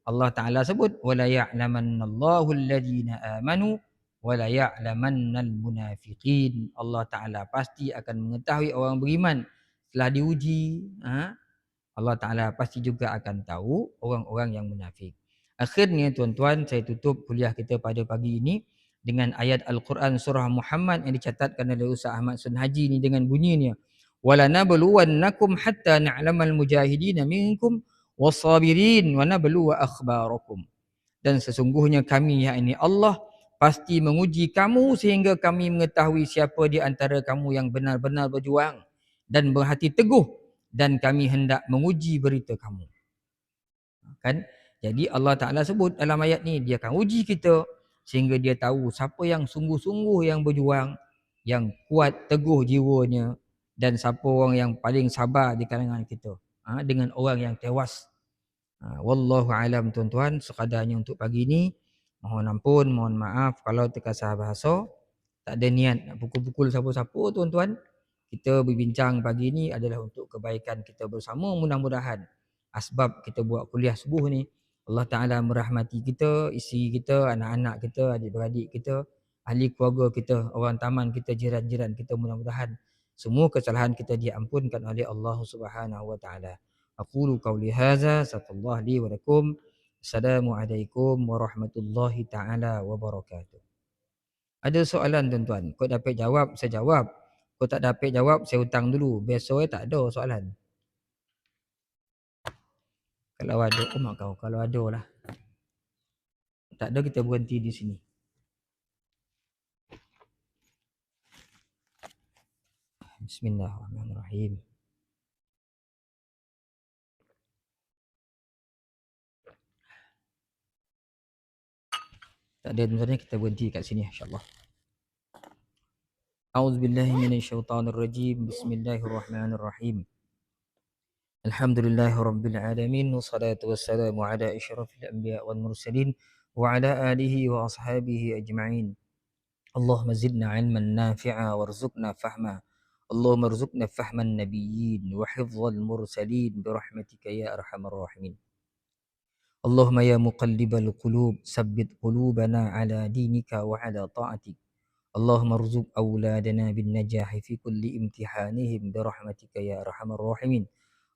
Allah Ta'ala sebut, وَلَا يَعْلَمَنَّ اللَّهُ الَّذِينَ آمَنُوا وَلَا يَعْلَمَنَّ الْمُنَافِقِينَ. Allah Ta'ala pasti akan mengetahui orang beriman. Setelah diuji, Allah Ta'ala pasti juga akan tahu orang-orang yang munafik. Akhirnya tuan-tuan, saya tutup kuliah kita pada pagi ini dengan ayat Al-Quran surah Muhammad yang dicatatkan oleh Ustaz Ahmad Sun Haji ni dengan bunyinya. وَلَنَبْلُوَنَّكُمْ حَتَّى نَعْلَمَ الْمُجَاهِدِينَ مِنْكُمْ وَالصَّابِرِينَ وَنَبْلُوَ أَخْبَارَكُمْ. Dan sesungguhnya kami, yakni Allah, pasti menguji kamu sehingga kami mengetahui siapa di antara kamu yang benar-benar berjuang dan berhati teguh, dan kami hendak menguji berita kamu. Kan? Jadi Allah Ta'ala sebut dalam ayat ni, dia akan uji kita sehingga dia tahu siapa yang sungguh-sungguh yang berjuang, yang kuat teguh jiwanya, dan siapa orang yang paling sabar di kalangan kita dengan orang yang tewas. Wallahu alam tuan-tuan, sekadarnya untuk pagi ni. Mohon ampun, mohon maaf kalau terkasar bahasa. Tak ada niat nak pukul-pukul siapa-siapa tuan-tuan. Kita berbincang pagi ni adalah untuk kebaikan kita bersama. Mudah-mudahan asbab kita buat kuliah subuh ni, Allah Ta'ala merahmati kita, isteri kita, anak-anak kita, adik-beradik kita, ahli keluarga kita, orang taman kita, jiran-jiran kita. Mudah-mudahan semua kesalahan kita diampunkan oleh Allah Subhanahu wa Ta'ala. Aqulu qawli hadza, astaghfirullah li wa lakum. Assalamualaikum warahmatullahi taala wabarakatuh. Ada soalan tuan-tuan? Kau dapat jawab, saya jawab. Kau tak dapat jawab, saya hutang dulu. Besok tak ada soalan. Kalau ada, kalau ada lah. Tak ada, kita berhenti di sini. Bismillahirrahmanirrahim. Tak ada, sebenarnya kita berhenti kat sini insya-Allah. A'udzubillahi minasyaitonirrajim. Bismillahirrahmanirrahim. Alhamdulillahirabbil alamin wassalatu wassalamu ala asyrafil anbiya wal mursalin wa ala alihi wa ashabihi ajma'in. Allahumma zidna ilman nafi'a warzuqna fahma. Allahumma rzuqna fahman nabiyyin wa hifdzal mursalin birahmatika ya arhamar rahimin. Allahumma ya muqallibal qulub sabbit qulubana ala dinika wa ala ta'atik. Allahumma rzuq awladana bin najahi fi kulli imtihanihim birahmatika ya arhamar rahimin.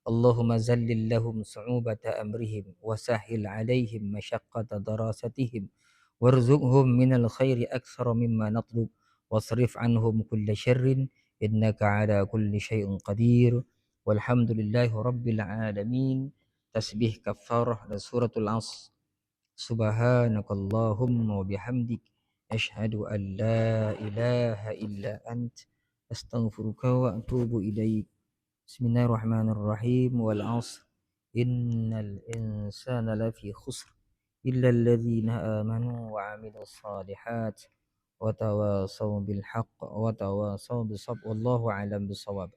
Allahumma zallil lahum su'ubata amrihim wa sahhil alaihim masyaqqata darasatihim warzuqhum minal khairi aktsara mimma natlub wasrif anhum kulla syarrin innaka ala kulli syai'in qadir walhamdulillahi rabbil alamin. Tasbih kafarah dan suratul Asr. Subhanakallahumma wa bihamdik asyhadu an la ilaha illa ant astaghfiruka wa atubu ilaik. Bismillahirrahmanirrahim. Wal 'ashr. Innal insana lafi khusr illa alladhina amanu wa 'amilus shalihat wa tawasaw bil haqq wa tawasaw bis sabr. Wallahu a'lam bissawab.